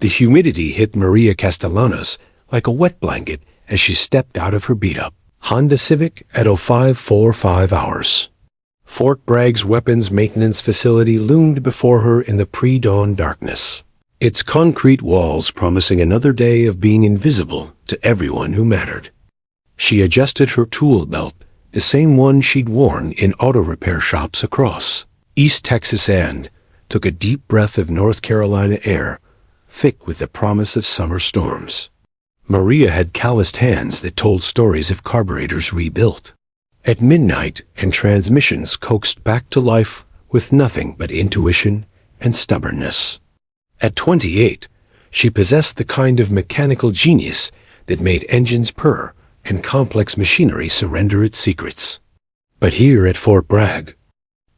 The humidity hit Maria Castellanos like a wet blanket as she stepped out of her beat-up Honda Civic at 0545 hours. Fort Bragg's weapons maintenance facility loomed before her in the pre-dawn darkness, its concrete walls promising another day of being invisible to everyone who mattered. She adjusted her tool belt, the same one she'd worn in auto repair shops across East Texas, and took a deep breath of North Carolina air, thick with the promise of summer storms. Maria had calloused hands that told stories of carburetors rebuilt at midnight and transmissions coaxed back to life with nothing but intuition and stubbornness. At 28, she possessed the kind of mechanical genius that made engines purr and complex machinery surrender its secrets. But here at Fort Bragg,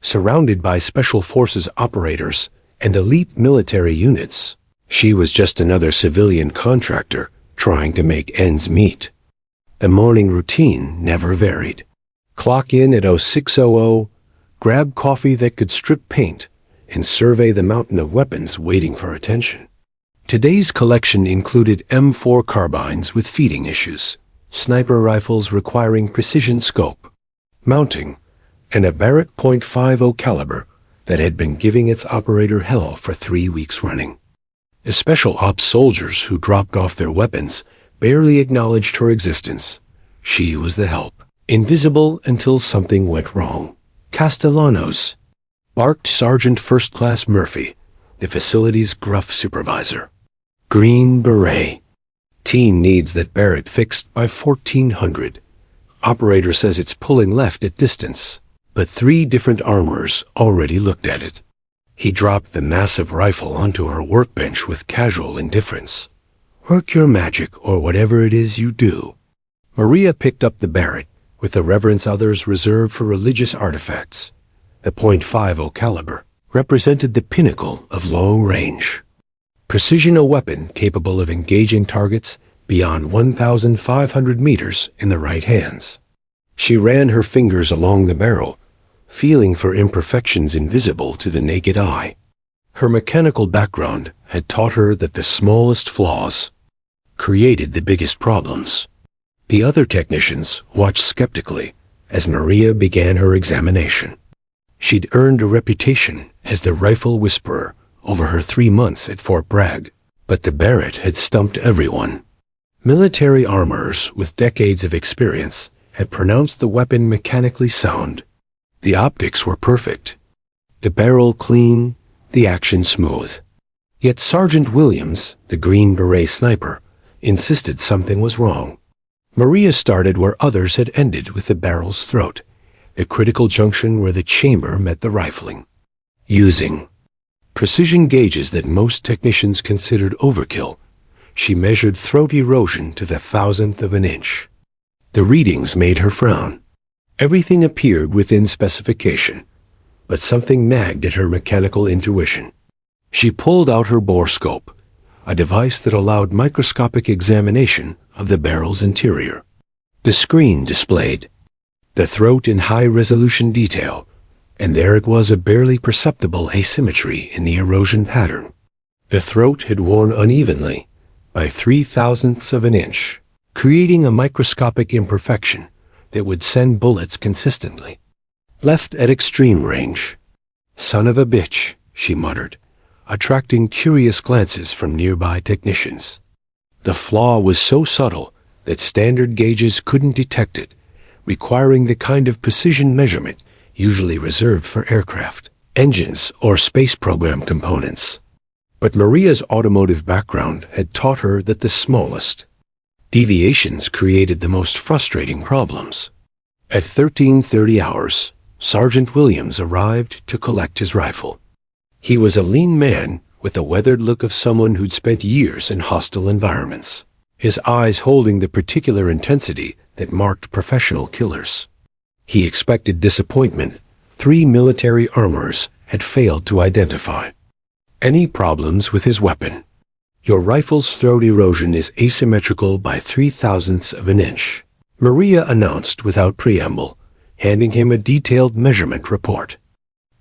surrounded by Special Forces operators and elite military units, she was just another civilian contractor trying to make ends meet. The morning routine never varied. Clock in at 0600, grab coffee that could strip paint, and survey the mountain of weapons waiting for attention. Today's collection included M4 carbines with feeding issues, sniper rifles requiring precision scope, mounting, and a Barrett .50 caliber that had been giving its operator hell for 3 weeks running. The special ops soldiers who dropped off their weapons barely acknowledged her existence. She was the help, invisible until something went wrong. Castellanos, barked Sergeant First Class Murphy, the facility's gruff supervisor. Green Beret. Team needs that Barrett fixed by 1400. Operator says it's pulling left at distance, but 3 different armorers already looked at it. He dropped the massive rifle onto her workbench with casual indifference. Work your magic or whatever it is you do. Maria picked up the Barrett with the reverence others reserved for religious artifacts. The .50 caliber represented the pinnacle of long range. Precision, a weapon capable of engaging targets beyond 1,500 meters in the right hands. She ran her fingers along the barrel, feeling for imperfections invisible to the naked eye. Her mechanical background had taught her that the smallest flaws created the biggest problems. The other technicians watched skeptically as Maria began her examination. She'd earned a reputation as the rifle whisperer over her 3 months at Fort Bragg, but the Barrett had stumped everyone. Military armorers with decades of experience had pronounced the weapon mechanically sound. The optics were perfect, the barrel clean, the action smooth. Yet Sergeant Williams, the Green Beret sniper, insisted something was wrong. Maria started where others had ended, with the barrel's throat, the critical junction where the chamber met the rifling. Using precision gauges that most technicians considered overkill, she measured throat erosion to the thousandth of an inch. The readings made her frown. Everything appeared within specification, but something nagged at her mechanical intuition. She pulled out her borescope, a device that allowed microscopic examination of the barrel's interior. The screen displayed the throat in high-resolution detail, and there it was, a barely perceptible asymmetry in the erosion pattern. The throat had worn unevenly by 0.003 of an inch, creating a microscopic imperfection that would send bullets consistently left at extreme range. "Son of a bitch," she muttered, attracting curious glances from nearby technicians. The flaw was so subtle that standard gauges couldn't detect it, requiring the kind of precision measurement usually reserved for aircraft, engines, or space program components. But Maria's automotive background had taught her that the smallest deviations created the most frustrating problems. At 1330 hours, Sergeant Williams arrived to collect his rifle. He was a lean man with the weathered look of someone who'd spent years in hostile environments, his eyes holding the particular intensity that marked professional killers. He expected disappointment. 3 military armorers had failed to identify any problems with his weapon. "Your rifle's throat erosion is asymmetrical by 0.003 of an inch," Maria announced without preamble, handing him a detailed measurement report.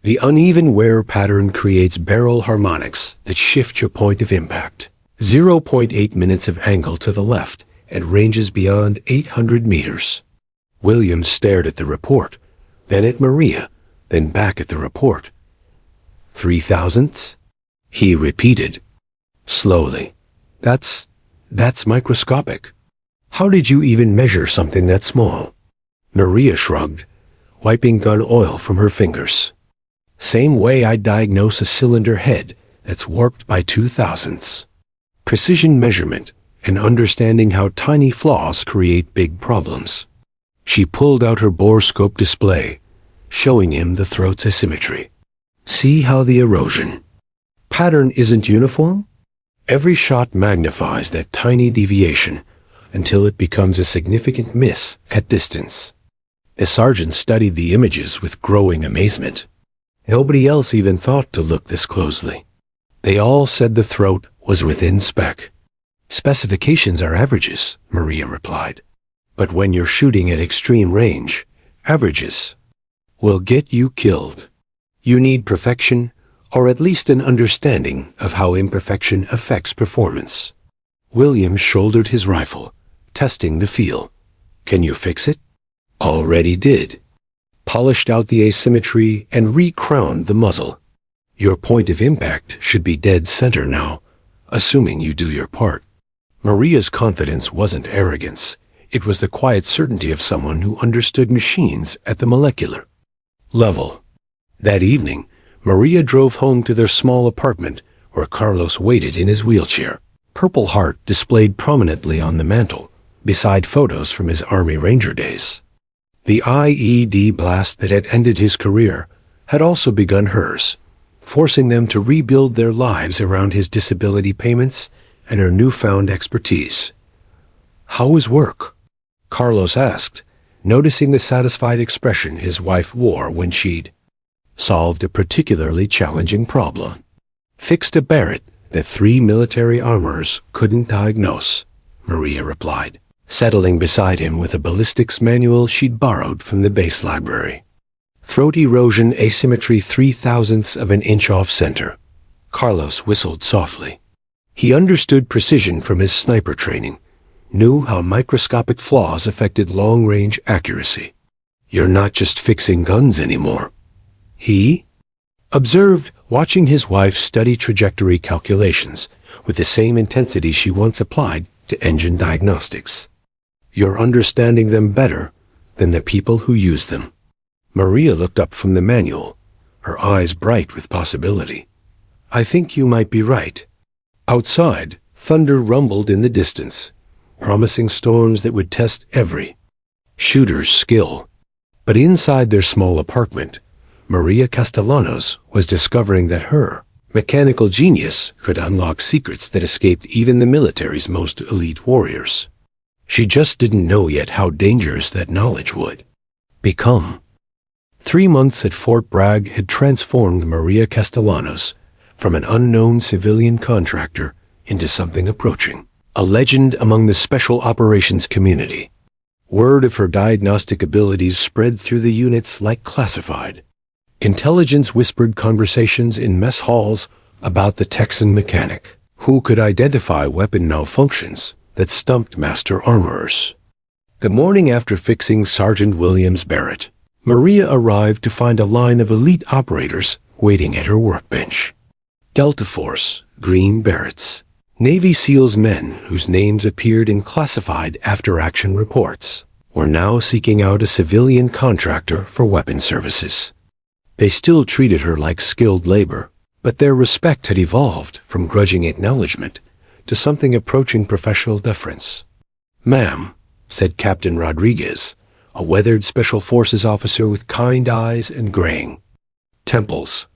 "The uneven wear pattern creates barrel harmonics that shift your point of impact. zero point 0.8 minutes of angle to the left, and ranges beyond 800 meters. Williams stared at the report, then at Maria, then back at the report. 0.003? He repeated, slowly. That's microscopic. How did you even measure something that small? Maria shrugged, wiping gun oil from her fingers. Same way I diagnose a cylinder head that's warped by 0.002. Precision measurement and understanding how tiny flaws create big problems. She pulled out her borescope display, showing him the throat's asymmetry. See how the erosion pattern isn't uniform? Every shot magnifies that tiny deviation until it becomes a significant miss at distance. The sergeant studied the images with growing amazement. Nobody else even thought to look this closely. They all said the throat was within spec. Specifications are averages, Maria replied. But when you're shooting at extreme range, averages will get you killed. You need perfection, or at least an understanding of how imperfection affects performance. Williams shouldered his rifle, testing the feel. Can you fix it? Already did. Polished out the asymmetry and re-crowned the muzzle. Your point of impact should be dead center now, assuming you do your part. Maria's confidence wasn't arrogance. It was the quiet certainty of someone who understood machines at the molecular level. That evening, Maria drove home to their small apartment where Carlos waited in his wheelchair. Purple Heart displayed prominently on the mantel, beside photos from his Army Ranger days. The IED blast that had ended his career had also begun hers, forcing them to rebuild their lives around his disability payments and her newfound expertise. How was work? Carlos asked, noticing the satisfied expression his wife wore when she'd solved a particularly challenging problem. Fixed a Barrett that 3 military armorers couldn't diagnose, Maria replied, settling beside him with a ballistics manual she'd borrowed from the base library. Throat erosion asymmetry 0.003 of an inch off center. Carlos whistled softly. He understood precision from his sniper training, knew how microscopic flaws affected long-range accuracy. You're not just fixing guns anymore. He observed, watching his wife study trajectory calculations with the same intensity she once applied to engine diagnostics. You're understanding them better than the people who use them. Maria looked up from the manual, her eyes bright with possibility. I think you might be right. Outside, thunder rumbled in the distance, promising storms that would test every shooter's skill. But inside their small apartment, Maria Castellanos was discovering that her mechanical genius could unlock secrets that escaped even the military's most elite warriors. She just didn't know yet how dangerous that knowledge would become. 3 months at Fort Bragg had transformed Maria Castellanos from an unknown civilian contractor into something approaching a legend among the special operations community. Word of her diagnostic abilities spread through the units like classified intelligence whispered conversations in mess halls about the Texan mechanic who could identify weapon malfunctions that stumped master armorers. The morning after fixing Sergeant Williams Barrett, Maria arrived to find a line of elite operators waiting at her workbench. Delta Force, Green Berets, Navy SEALs men whose names appeared in classified after-action reports were now seeking out a civilian contractor for weapon services. They still treated her like skilled labor, but their respect had evolved from grudging acknowledgement to something approaching professional deference. Ma'am, said Captain Rodriguez, a weathered Special Forces officer with kind eyes and graying temples.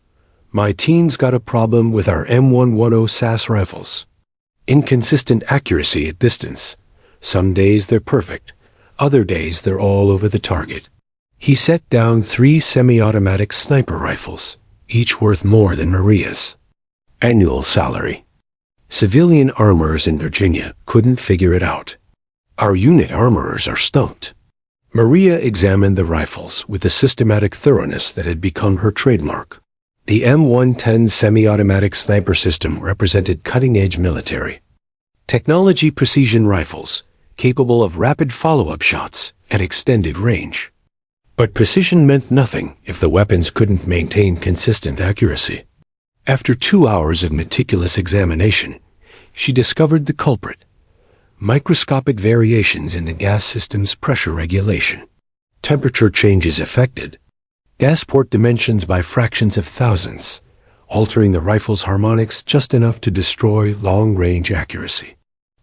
My team's got a problem with our M110 SAS rifles. Inconsistent accuracy at distance. Some days they're perfect, other days they're all over the target. He set down 3 semi-automatic sniper rifles, each worth more than Maria's annual salary. Civilian armorers in Virginia couldn't figure it out. Our unit armorers are stumped. Maria examined the rifles with the systematic thoroughness that had become her trademark. The M110 semi-automatic sniper system represented cutting-edge military Technology precision rifles, capable of rapid follow-up shots at extended range. But precision meant nothing if the weapons couldn't maintain consistent accuracy. After 2 hours of meticulous examination, she discovered the culprit: microscopic variations in the gas system's pressure regulation. Temperature changes affected gas port dimensions by fractions of thousandths, altering the rifle's harmonics just enough to destroy long-range accuracy.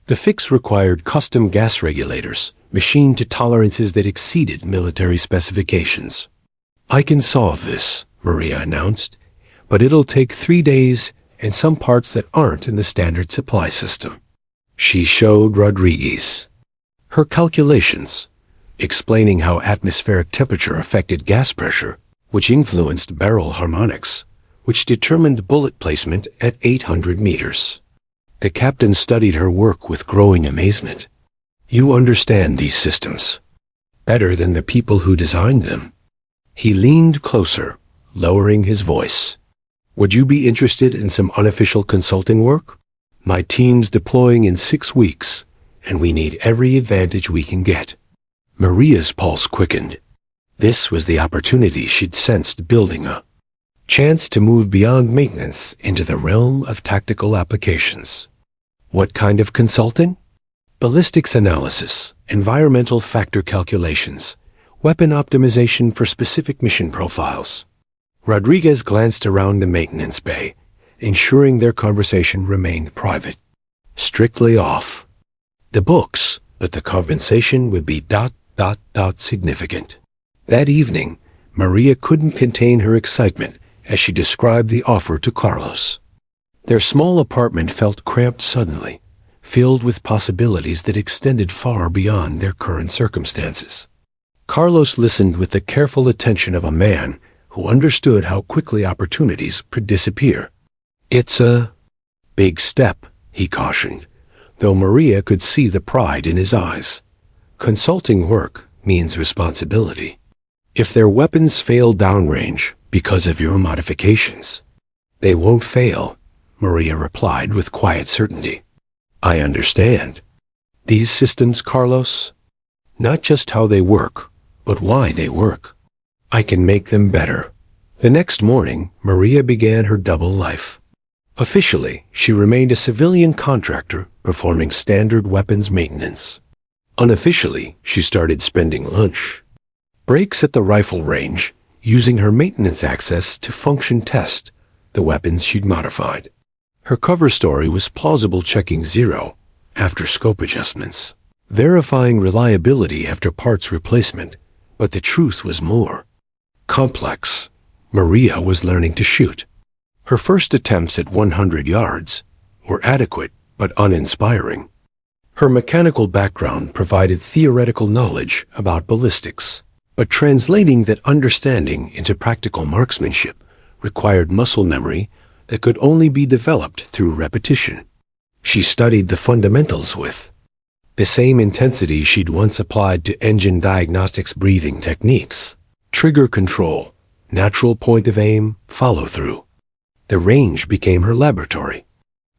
The fix required custom gas regulators, machined to tolerances that exceeded military specifications. "I can solve this," Maria announced, "but it'll take 3 days and some parts that aren't in the standard supply system." She showed Rodriguez her calculations, explaining how atmospheric temperature affected gas pressure, which influenced barrel harmonics, which determined bullet placement at 800 meters. The captain studied her work with growing amazement. "You understand these systems better than the people who designed them." He leaned closer, lowering his voice. "Would you be interested in some unofficial consulting work? My team's deploying in 6 weeks, and we need every advantage we can get." Maria's pulse quickened. This was the opportunity she'd sensed building, a chance to move beyond maintenance into the realm of tactical applications. What kind of consulting? Ballistics analysis, environmental factor calculations, weapon optimization for specific mission profiles. Rodriguez glanced around the maintenance bay, ensuring their conversation remained private. Strictly off the books, but the compensation would be ... significant. That evening, Maria couldn't contain her excitement as she described the offer to Carlos. Their small apartment felt cramped suddenly, filled with possibilities that extended far beyond their current circumstances. Carlos listened with the careful attention of a man who understood how quickly opportunities could disappear. "It's a big step," he cautioned, though Maria could see the pride in his eyes. "Consulting work means responsibility. If their weapons fail downrange because of your modifications, they won't fail," Maria replied with quiet certainty. "I understand. These systems, Carlos, not just how they work, but why they work. I can make them better." The next morning, Maria began her double life. Officially, she remained a civilian contractor performing standard weapons maintenance. Unofficially, she started spending lunch breaks at the rifle range, using her maintenance access to function test the weapons she'd modified. Her cover story was plausible checking 0 after scope adjustments, verifying reliability after parts replacement, but the truth was more complex. Maria was learning to shoot. Her first attempts at 100 yards were adequate but uninspiring. Her mechanical background provided theoretical knowledge about ballistics, but translating that understanding into practical marksmanship required muscle memory that could only be developed through repetition. She studied the fundamentals with the same intensity she'd once applied to engine diagnostics breathing techniques: trigger control, natural point of aim, follow-through. The range became her laboratory.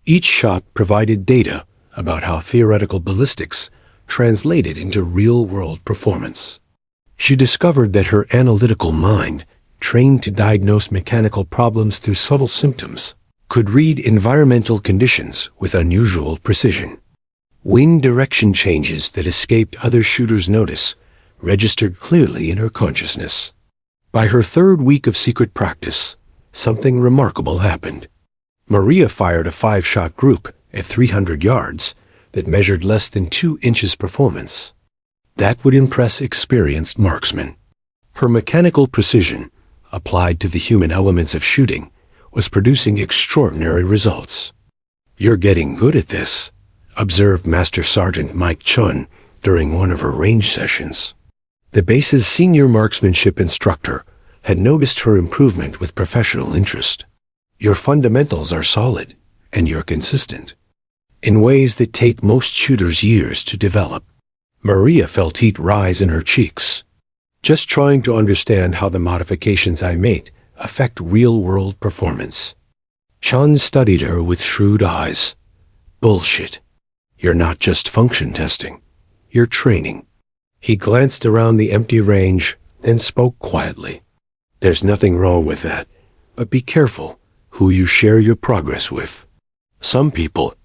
Each shot provided data about how theoretical ballistics translated into real-world performance. She discovered that her analytical mind, trained to diagnose mechanical problems through subtle symptoms, could read environmental conditions with unusual precision. Wind direction changes that escaped other shooters' notice registered clearly in her consciousness. By her third week of secret practice, something remarkable happened. Maria fired a 5-shot group at 300 yards that measured less than 2 inches performance. That would impress experienced marksmen. Her mechanical precision, applied to the human elements of shooting, was producing extraordinary results. "You're getting good at this," observed Master Sergeant Mike Chun during one of her range sessions. The base's senior marksmanship instructor had noticed her improvement with professional interest. "Your fundamentals are solid, and you're consistent, in ways that take most shooters years to develop." Maria felt heat rise in her cheeks. "Just trying to understand how the modifications I made affect real-world performance." Chun studied her with shrewd eyes. "Bullshit. You're not just function testing. You're training. He glanced around the empty range, then spoke quietly. There's nothing wrong with that, but be careful who you share your progress with. Some people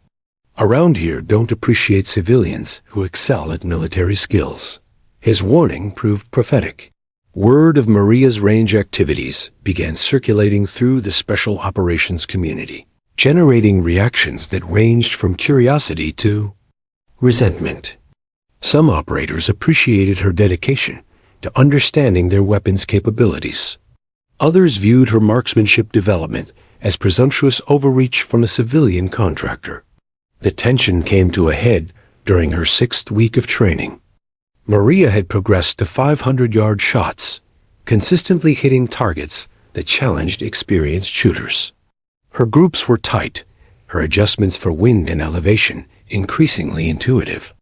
around here don't appreciate civilians who excel at military skills. His warning proved prophetic. Word of Maria's range activities began circulating through the special operations community, generating reactions that ranged from curiosity to resentment. Some operators appreciated her dedication to understanding their weapons' capabilities. Others viewed her marksmanship development as presumptuous overreach from a civilian contractor. The tension came to a head during her 6th week of training. Maria had progressed to 500-yard shots, consistently hitting targets that challenged experienced shooters. Her groups were tight, her adjustments for wind and elevation increasingly intuitive.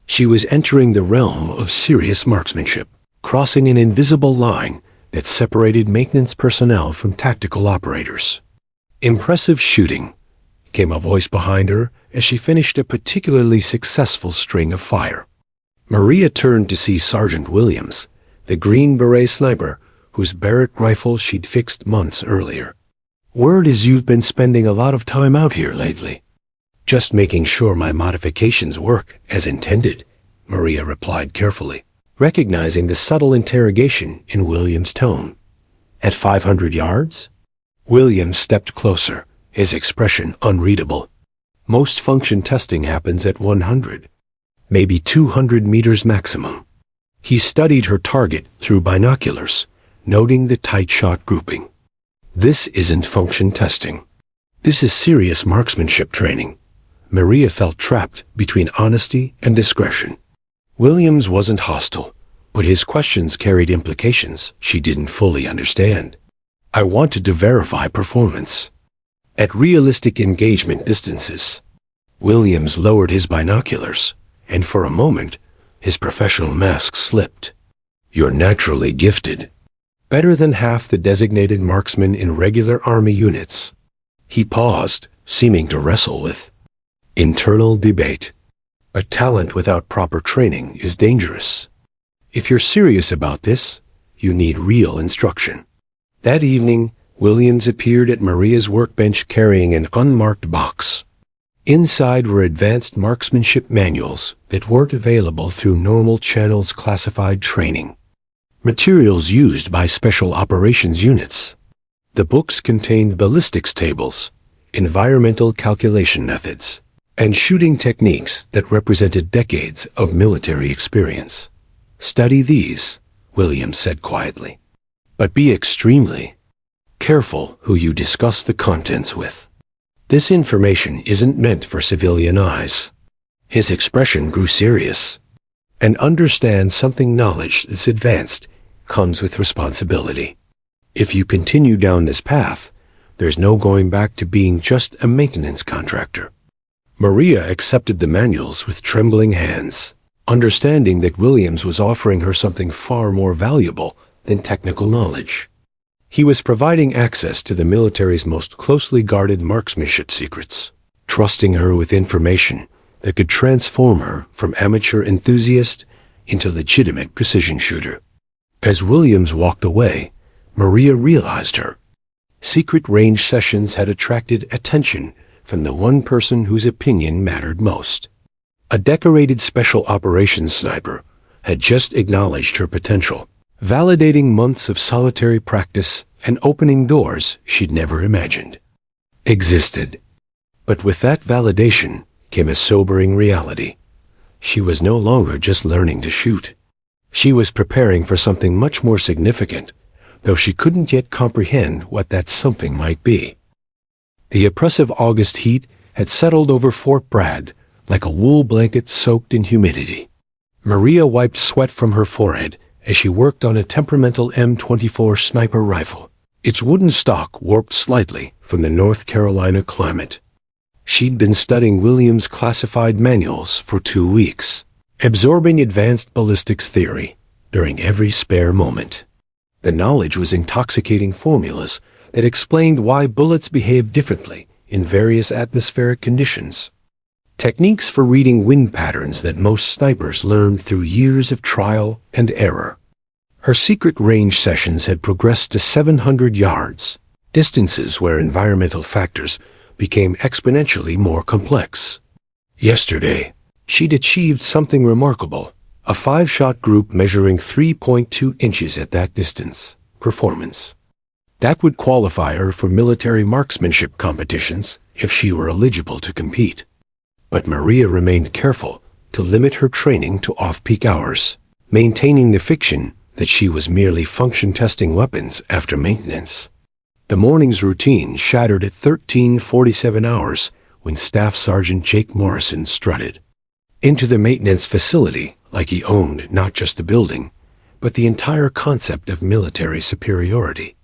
She was entering the realm of serious marksmanship, crossing an invisible line that separated maintenance personnel from tactical operators. Impressive shooting, came a voice behind her as she finished a particularly successful string of fire. Maria turned to see Sergeant Williams, the Green Beret sniper whose Barrett rifle she'd fixed months earlier. Word is you've been spending a lot of time out here lately. Just making sure my modifications work as intended, Maria replied carefully, recognizing the subtle interrogation in Williams' tone. At 500 yards? Williams stepped closer, his expression unreadable. Most function testing happens at 100, maybe 200 meters maximum. He studied her target through binoculars, noting the tight shot grouping. This isn't function testing. This is serious marksmanship training. Maria felt trapped between honesty and discretion. Williams wasn't hostile, but his questions carried implications she didn't fully understand. I wanted to verify performance at realistic engagement distances. Williams lowered his binoculars, and for a moment, his professional mask slipped. You're naturally gifted. Better than half the designated marksmen in regular army units. He paused, seeming to wrestle with internal debate. A talent without proper training is dangerous. If you're serious about this, you need real instruction. That evening, Williams appeared at Maria's workbench carrying an unmarked box. Inside were advanced marksmanship manuals that weren't available through normal channels classified training. Materials used by special operations units. The books contained ballistics tables, environmental calculation methods, and shooting techniques that represented decades of military experience. Study these, Williams said quietly. But be extremely careful who you discuss the contents with. This information isn't meant for civilian eyes. His expression grew serious. And understand something knowledge that's advanced comes with responsibility. If you continue down this path, there's no going back to being just a maintenance contractor. Maria accepted the manuals with trembling hands, understanding that Williams was offering her something far more valuable than technical knowledge. He was providing access to the military's most closely guarded marksmanship secrets, trusting her with information that could transform her from amateur enthusiast into legitimate precision shooter. As Williams walked away, Maria realized her secret range sessions had attracted attention from the one person whose opinion mattered most. A decorated special operations sniper had just acknowledged her potential, validating months of solitary practice and opening doors she'd never imagined existed. But with that validation came a sobering reality. She was no longer just learning to shoot. She was preparing for something much more significant, though she couldn't yet comprehend what that something might be. The oppressive August heat had settled over Fort Bragg like a wool blanket soaked in humidity. Maria wiped sweat from her forehead as she worked on a temperamental M24 sniper rifle, its wooden stock warped slightly from the North Carolina climate. She'd been studying Williams' classified manuals for 2 weeks, absorbing advanced ballistics theory during every spare moment. The knowledge was intoxicating formulas that explained why bullets behave differently in various atmospheric conditions. Techniques for reading wind patterns that most snipers learned through years of trial and error. Her secret range sessions had progressed to 700 yards, distances where environmental factors became exponentially more complex. Yesterday, she'd achieved something remarkable, a 5-shot group measuring 3.2 inches at that distance. Performance. That would qualify her for military marksmanship competitions if she were eligible to compete. But Maria remained careful to limit her training to off-peak hours, maintaining the fiction that she was merely function testing weapons after maintenance. The morning's routine shattered at 13:47 hours when Staff Sergeant Jake Morrison strutted into the maintenance facility like he owned not just the building, but the entire concept of military superiority.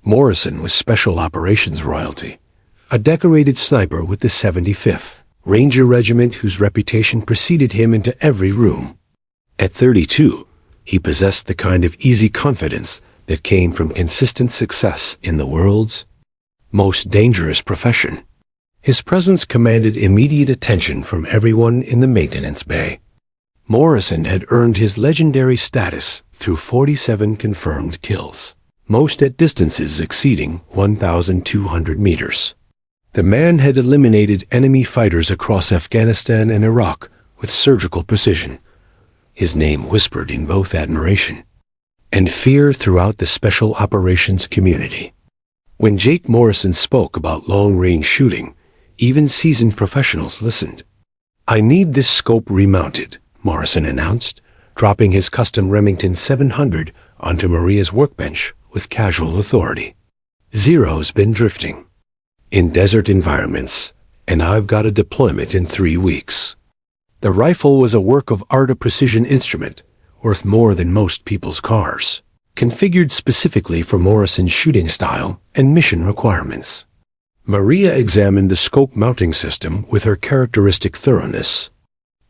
Morrison was Special Operations royalty, a decorated sniper with the 75th Ranger Regiment whose reputation preceded him into every room. At 32, he possessed the kind of easy confidence that came from consistent success in the world's most dangerous profession. His presence commanded immediate attention from everyone in the maintenance bay. Morrison had earned his legendary status through 47 confirmed kills, most at distances exceeding 1,200 meters. The man had eliminated enemy fighters across Afghanistan and Iraq with surgical precision, his name whispered in both admiration and fear throughout the special operations community. When Jake Morrison spoke about long-range shooting, even seasoned professionals listened. "I need this scope remounted," Morrison announced, dropping his custom Remington 700 onto Maria's workbench with casual authority. "Zero's been drifting in desert environments, and I've got a deployment in 3 weeks." The rifle was a work of art, a precision instrument, worth more than most people's cars, configured specifically for Morrison's shooting style and mission requirements. Maria examined the scope mounting system with her characteristic thoroughness.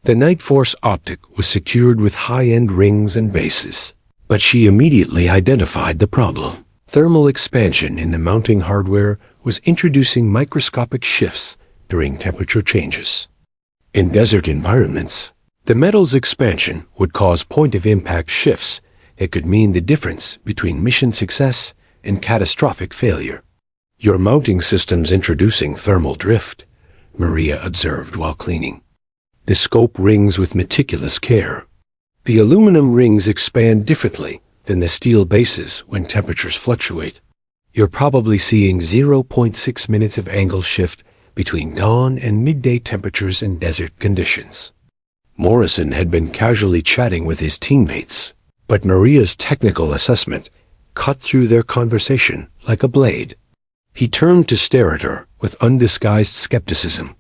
The Night Force optic was secured with high-end rings and bases, but she immediately identified the problem. Thermal expansion in the mounting hardware was introducing microscopic shifts during temperature changes. In desert environments, the metal's expansion would cause point-of-impact shifts that could mean the difference between mission success and catastrophic failure. "Your mounting system's introducing thermal drift," Maria observed while cleaning the scope rings with meticulous care. "The aluminum rings expand differently than the steel bases when temperatures fluctuate. You're probably seeing 0.6 minutes of angle shift between dawn and midday temperatures in desert conditions." Morrison had been casually chatting with his teammates, but Maria's technical assessment cut through their conversation like a blade. He turned to stare at her with undisguised skepticism,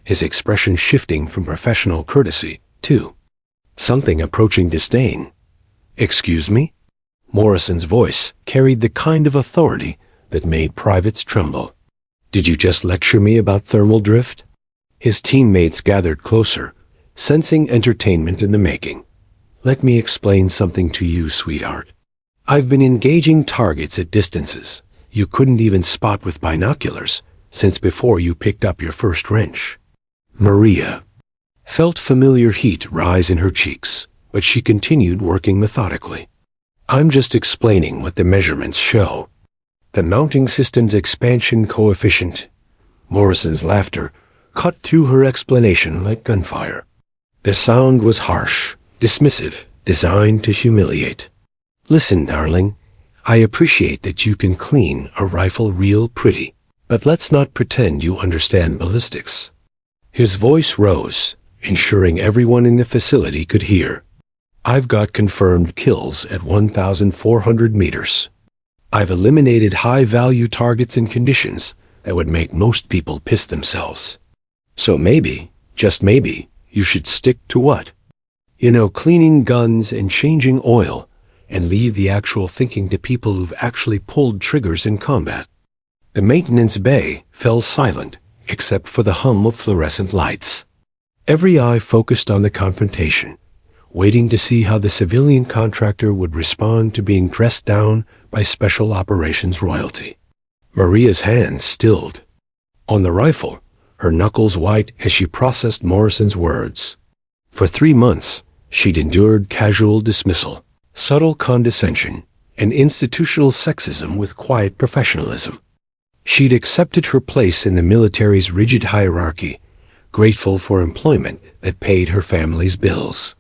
his expression shifting from professional courtesy to something approaching disdain. "Excuse me?" Morrison's voice carried the kind of authority that made privates tremble. "Did you just lecture me about thermal drift?" His teammates gathered closer, sensing entertainment in the making. "Let me explain something to you, sweetheart. I've been engaging targets at distances you couldn't even spot with binoculars since before you picked up your first wrench." Maria felt familiar heat rise in her cheeks, but she continued working methodically. "I'm just explaining what the measurements show. The mounting system's expansion coefficient." Morrison's laughter cut through her explanation like gunfire. The sound was harsh, dismissive, designed to humiliate. "Listen, darling, I appreciate that you can clean a rifle real pretty, but let's not pretend you understand ballistics." His voice rose, ensuring everyone in the facility could hear. "I've got confirmed kills at 1,400 meters. I've eliminated high-value targets in conditions that would make most people piss themselves. So maybe, just maybe, you should stick to what? Cleaning guns and changing oil, and leave the actual thinking to people who've actually pulled triggers in combat." The maintenance bay fell silent, except for the hum of fluorescent lights. Every eye focused on the confrontation, waiting to see how the civilian contractor would respond to being dressed down by Special Operations royalty. Maria's hands stilled on the rifle, her knuckles white as she processed Morrison's words. For 3 months, she'd endured casual dismissal, subtle condescension, and institutional sexism with quiet professionalism. She'd accepted her place in the military's rigid hierarchy, grateful for employment that paid her family's bills.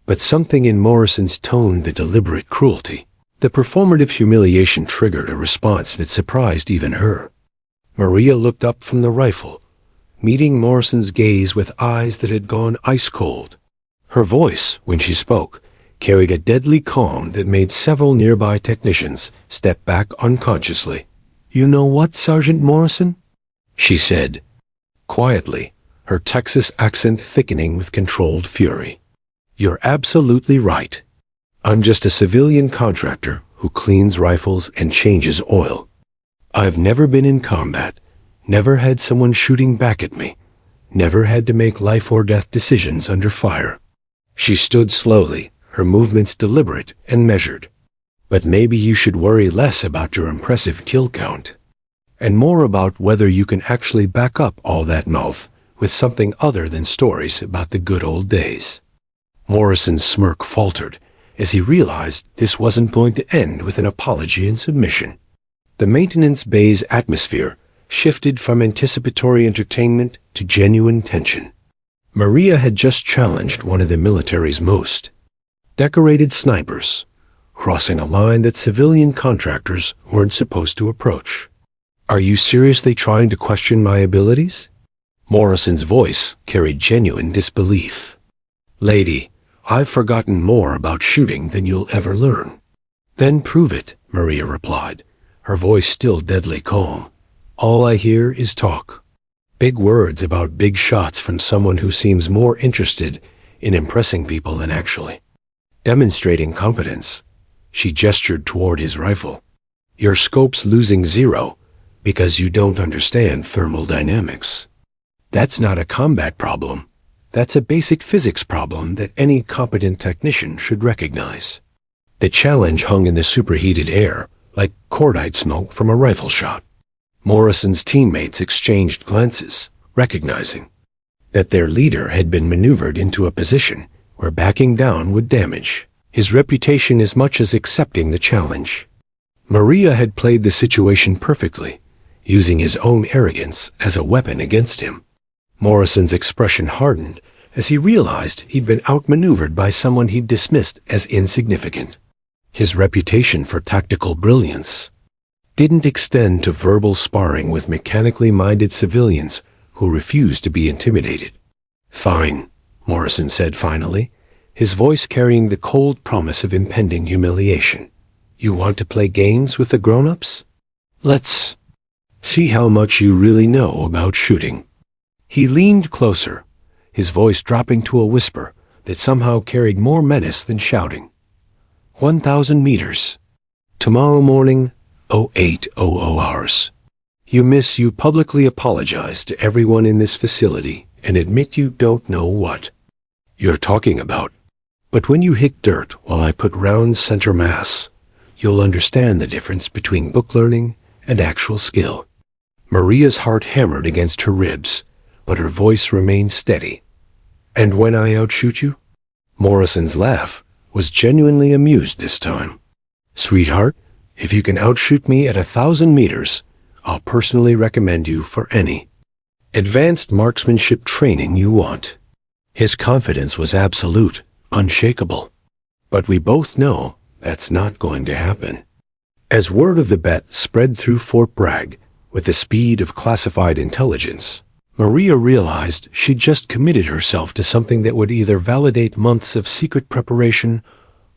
But something in Morrison's tone, the deliberate cruelty, the performative humiliation, triggered a response that surprised even her. Maria looked up from the rifle, meeting Morrison's gaze with eyes that had gone ice cold. Her voice, when she spoke, carried a deadly calm that made several nearby technicians step back unconsciously. "You know what, Sergeant Morrison?" she said, quietly, her Texas accent thickening with controlled fury. "You're absolutely right. I'm just a civilian contractor who cleans rifles and changes oil. I've never been in combat, never had someone shooting back at me, never had to make life or death decisions under fire." She stood slowly, her movements deliberate and measured. "But maybe you should worry less about your impressive kill count, and more about whether you can actually back up all that mouth with something other than stories about the good old days." Morrison's smirk faltered as he realized this wasn't going to end with an apology and submission. The maintenance bay's atmosphere shifted from anticipatory entertainment to genuine tension. Maria had just challenged one of the military's most decorated snipers, crossing a line that civilian contractors weren't supposed to approach. "Are you seriously trying to question my abilities?" Morrison's voice carried genuine disbelief. "Lady, I've forgotten more about shooting than you'll ever learn." "Then prove it," Maria replied, her voice still deadly calm. "All I hear is talk. Big words about big shots from someone who seems more interested in impressing people than actually demonstrating competence." She gestured toward his rifle. "Your scope's losing 0 because you don't understand thermal dynamics. That's not a combat problem. That's a basic physics problem that any competent technician should recognize." The challenge hung in the superheated air, like cordite smoke from a rifle shot. Morrison's teammates exchanged glances, recognizing that their leader had been maneuvered into a position where backing down would damage his reputation as much as accepting the challenge. Maria had played the situation perfectly, using his own arrogance as a weapon against him. Morrison's expression hardened as he realized he'd been outmaneuvered by someone he'd dismissed as insignificant. His reputation for tactical brilliance didn't extend to verbal sparring with mechanically minded civilians who refused to be intimidated. "Fine," Morrison said finally, his voice carrying the cold promise of impending humiliation. "You want to play games with the grown-ups? Let's see how much you really know about shooting." He leaned closer, his voice dropping to a whisper that somehow carried more menace than shouting. 1,000 meters. Tomorrow morning, 0800 hours. You publicly apologize to everyone in this facility and admit you don't know what you're talking about. But when you hit dirt while I put rounds center mass, you'll understand the difference between book learning and actual skill. Maria's heart hammered against her ribs, but her voice remained steady. "And when I outshoot you?" Morrison's laugh was genuinely amused this time. "Sweetheart, if you can outshoot me at 1,000 meters, I'll personally recommend you for any advanced marksmanship training you want." His confidence was absolute, unshakable. But we both know that's not going to happen. As word of the bet spread through Fort Bragg with the speed of classified intelligence, Maria realized she'd just committed herself to something that would either validate months of secret preparation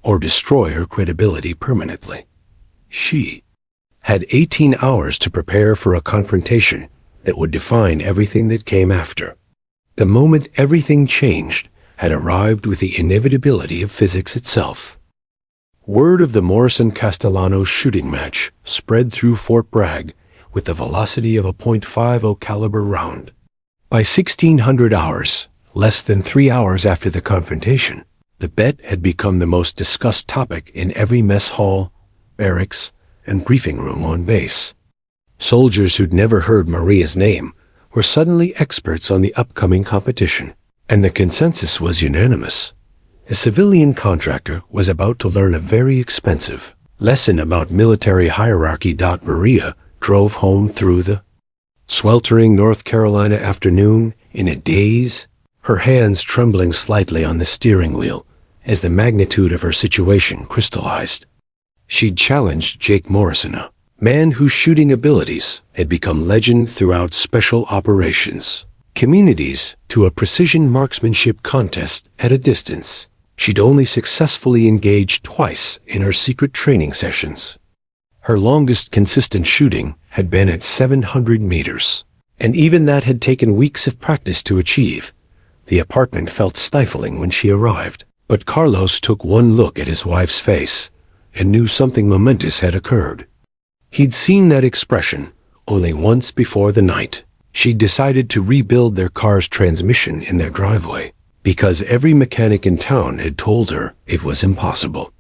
or destroy her credibility permanently. She had 18 hours to prepare for a confrontation that would define everything that came after. The moment everything changed had arrived with the inevitability of physics itself. Word of the Morrison-Castellano shooting match spread through Fort Bragg with the velocity of a .50 caliber round. By 1600 hours, less than 3 hours after the confrontation, the bet had become the most discussed topic in every mess hall, barracks, and briefing room on base. Soldiers who'd never heard Maria's name were suddenly experts on the upcoming competition, and the consensus was unanimous. The civilian contractor was about to learn a very expensive lesson about military hierarchy. Maria drove home through the sweltering North Carolina afternoon in a daze, her hands trembling slightly on the steering wheel as the magnitude of her situation crystallized. She'd challenged Jake Morrison, a man whose shooting abilities had become legend throughout special operations communities, to a precision marksmanship contest at a distance she'd only successfully engaged twice in her secret training sessions. Her longest consistent shooting had been at 700 meters, and even that had taken weeks of practice to achieve. The apartment felt stifling when she arrived, but Carlos took one look at his wife's face and knew something momentous had occurred. He'd seen that expression only once before the night she'd decided to rebuild their car's transmission in their driveway, because every mechanic in town had told her it was impossible.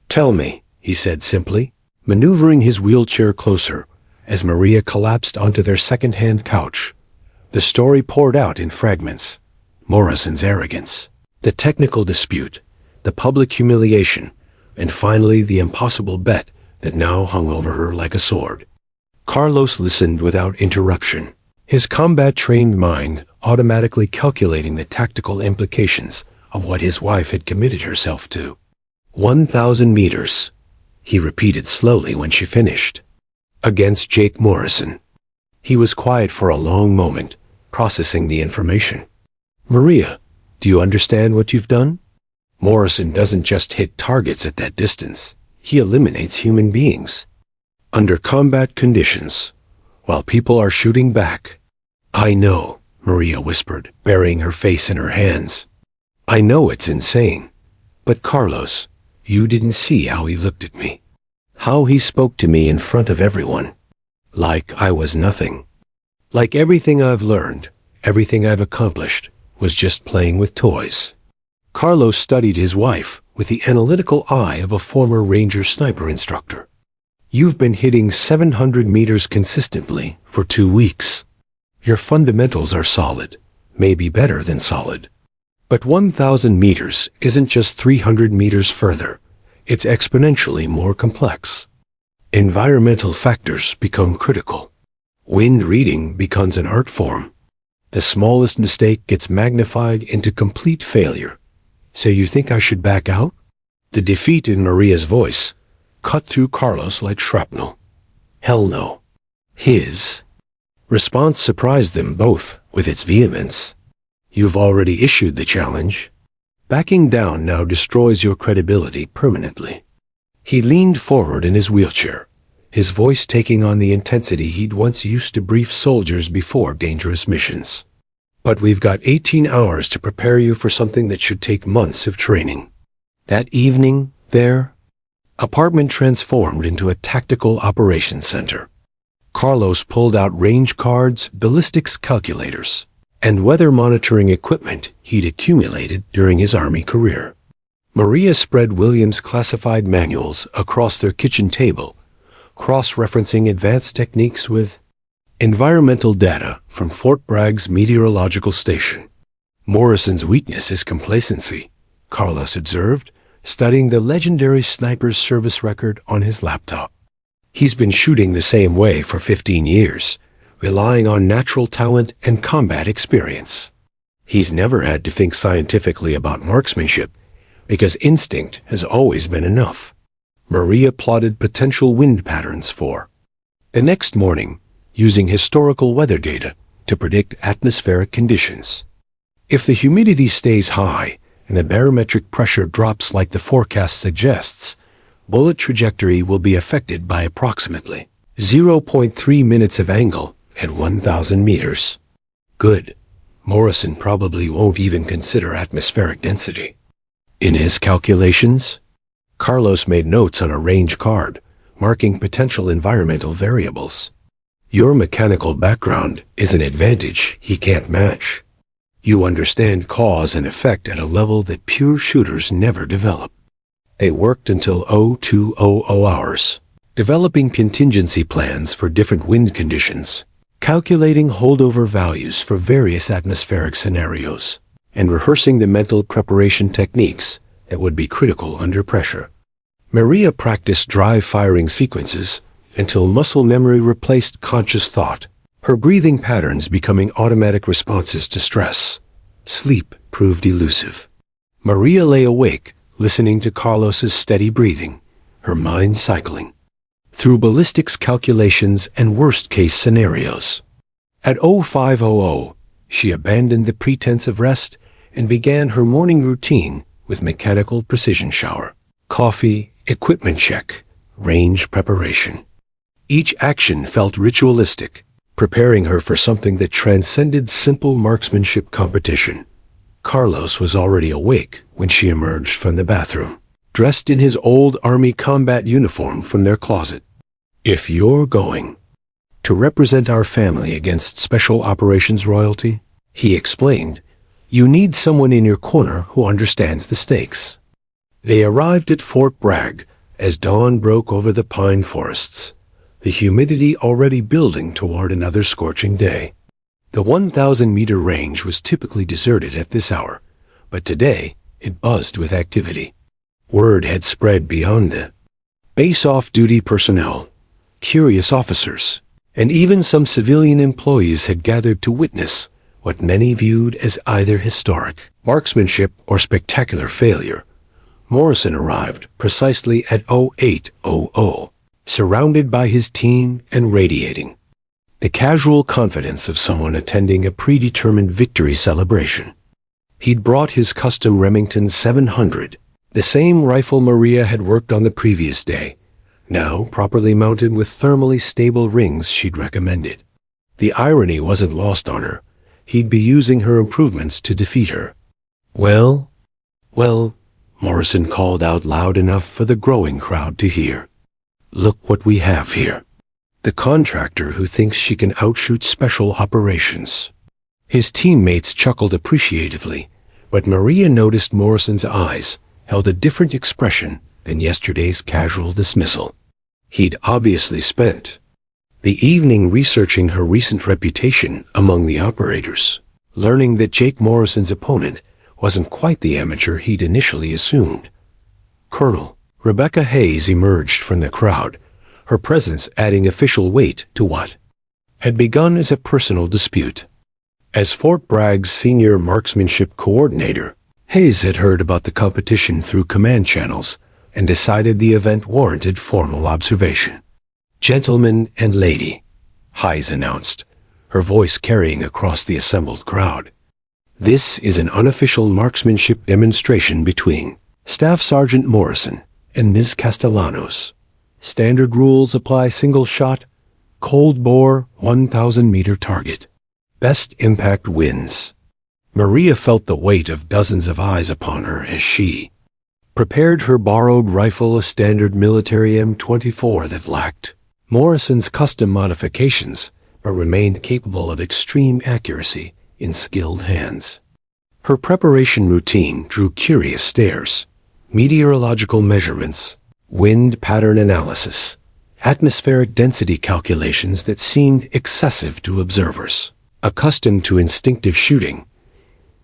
"Tell me," he said simply, maneuvering his wheelchair closer as Maria collapsed onto their second-hand couch. The story poured out in fragments. Morrison's arrogance, the technical dispute, the public humiliation, and finally the impossible bet that now hung over her like a sword. Carlos listened without interruption, his combat-trained mind automatically calculating the tactical implications of what his wife had committed herself to. 1,000 meters, he repeated slowly when she finished. Against Jake Morrison. He was quiet for a long moment, processing the information. "Maria, do you understand what you've done? Morrison doesn't just hit targets at that distance. He eliminates human beings. Under combat conditions, while people are shooting back." "I know," Maria whispered, burying her face in her hands. "I know it's insane. But Carlos, you didn't see how he looked at me. How he spoke to me in front of everyone. Like I was nothing. Like everything I've learned, everything I've accomplished, was just playing with toys." Carlos studied his wife with the analytical eye of a former Ranger sniper instructor. "You've been hitting 700 meters consistently for 2 weeks. Your fundamentals are solid, maybe better than solid. But 1,000 meters isn't just 300 meters further. It's exponentially more complex. Environmental factors become critical. Wind reading becomes an art form. The smallest mistake gets magnified into complete failure. So you think I should back out?" The defeat in Maria's voice cut through Carlos like shrapnel. "Hell no." His response surprised them both with its vehemence. "You've already issued the challenge. Backing down now destroys your credibility permanently." He leaned forward in his wheelchair, his voice taking on the intensity he'd once used to brief soldiers before dangerous missions. "But we've got 18 hours to prepare you for something that should take months of training." That evening, their apartment transformed into a tactical operations center. Carlos pulled out range cards, ballistics calculators, and weather monitoring equipment he'd accumulated during his Army career. Maria spread Williams' classified manuals across their kitchen table, cross-referencing advanced techniques with environmental data from Fort Bragg's meteorological station. "Morrison's weakness is complacency," Carlos observed, studying the legendary sniper's service record on his laptop. "He's been shooting the same way for 15 years, relying on natural talent and combat experience. He's never had to think scientifically about marksmanship, because instinct has always been enough." Maria plotted potential wind patterns for the next morning, using historical weather data to predict atmospheric conditions. If the humidity stays high and the barometric pressure drops like the forecast suggests, bullet trajectory will be affected by approximately 0.3 minutes of angle at 1,000 meters. Good. Morrison probably won't even consider atmospheric density in his calculations. Carlos made notes on a range card, marking potential environmental variables. "Your mechanical background is an advantage he can't match. You understand cause and effect at a level that pure shooters never develop." They worked until 0200 hours, developing contingency plans for different wind conditions, calculating holdover values for various atmospheric scenarios, and rehearsing the mental preparation techniques that would be critical under pressure. Maria practiced dry firing sequences until muscle memory replaced conscious thought, her breathing patterns becoming automatic responses to stress. Sleep proved elusive. Maria lay awake, listening to Carlos's steady breathing, her mind cycling through ballistics calculations and worst-case scenarios. At 0500, she abandoned the pretense of rest and began her morning routine with mechanical precision shower, coffee, equipment check, range preparation. Each action felt ritualistic, preparing her for something that transcended simple marksmanship competition. Carlos was already awake when she emerged from the bathroom, dressed in his old Army combat uniform from their closet. "If you're going to represent our family against Special Operations royalty," he explained, "you need someone in your corner who understands the stakes." They arrived at Fort Bragg as dawn broke over the pine forests, the humidity already building toward another scorching day. The 1,000-meter range was typically deserted at this hour, but today it buzzed with activity. Word had spread beyond the base off-duty personnel, curious officers, and even some civilian employees had gathered to witness what many viewed as either historic marksmanship or spectacular failure. Morrison arrived precisely at 0800, surrounded by his team and radiating the casual confidence of someone attending a predetermined victory celebration. He'd brought his custom Remington 700, the same rifle Maria had worked on the previous day, now properly mounted with thermally stable rings she'd recommended. The irony wasn't lost on her. He'd be using her improvements to defeat her. Well, Morrison called out loud enough for the growing crowd to hear. "Look what we have here. The contractor who thinks she can outshoot Special Operations." His teammates chuckled appreciatively, but Maria noticed Morrison's eyes held a different expression than yesterday's casual dismissal. He'd obviously spent the evening researching her recent reputation among the operators, learning that Jake Morrison's opponent wasn't quite the amateur he'd initially assumed. Colonel Rebecca Hayes emerged from the crowd, her presence adding official weight to what had begun as a personal dispute. As Fort Bragg's senior marksmanship coordinator, Hayes had heard about the competition through command channels and decided the event warranted formal observation. "Gentlemen and lady," Hayes announced, her voice carrying across the assembled crowd. "This is an unofficial marksmanship demonstration between Staff Sergeant Morrison and Ms. Castellanos. Standard rules apply: single shot, cold bore, 1,000-meter target. Best impact wins." Maria felt the weight of dozens of eyes upon her as she prepared her borrowed rifle, a standard military M24 that lacked Morrison's custom modifications, but remained capable of extreme accuracy in skilled hands. Her preparation routine drew curious stares: meteorological measurements, wind pattern analysis, atmospheric density calculations that seemed excessive to observers accustomed to instinctive shooting.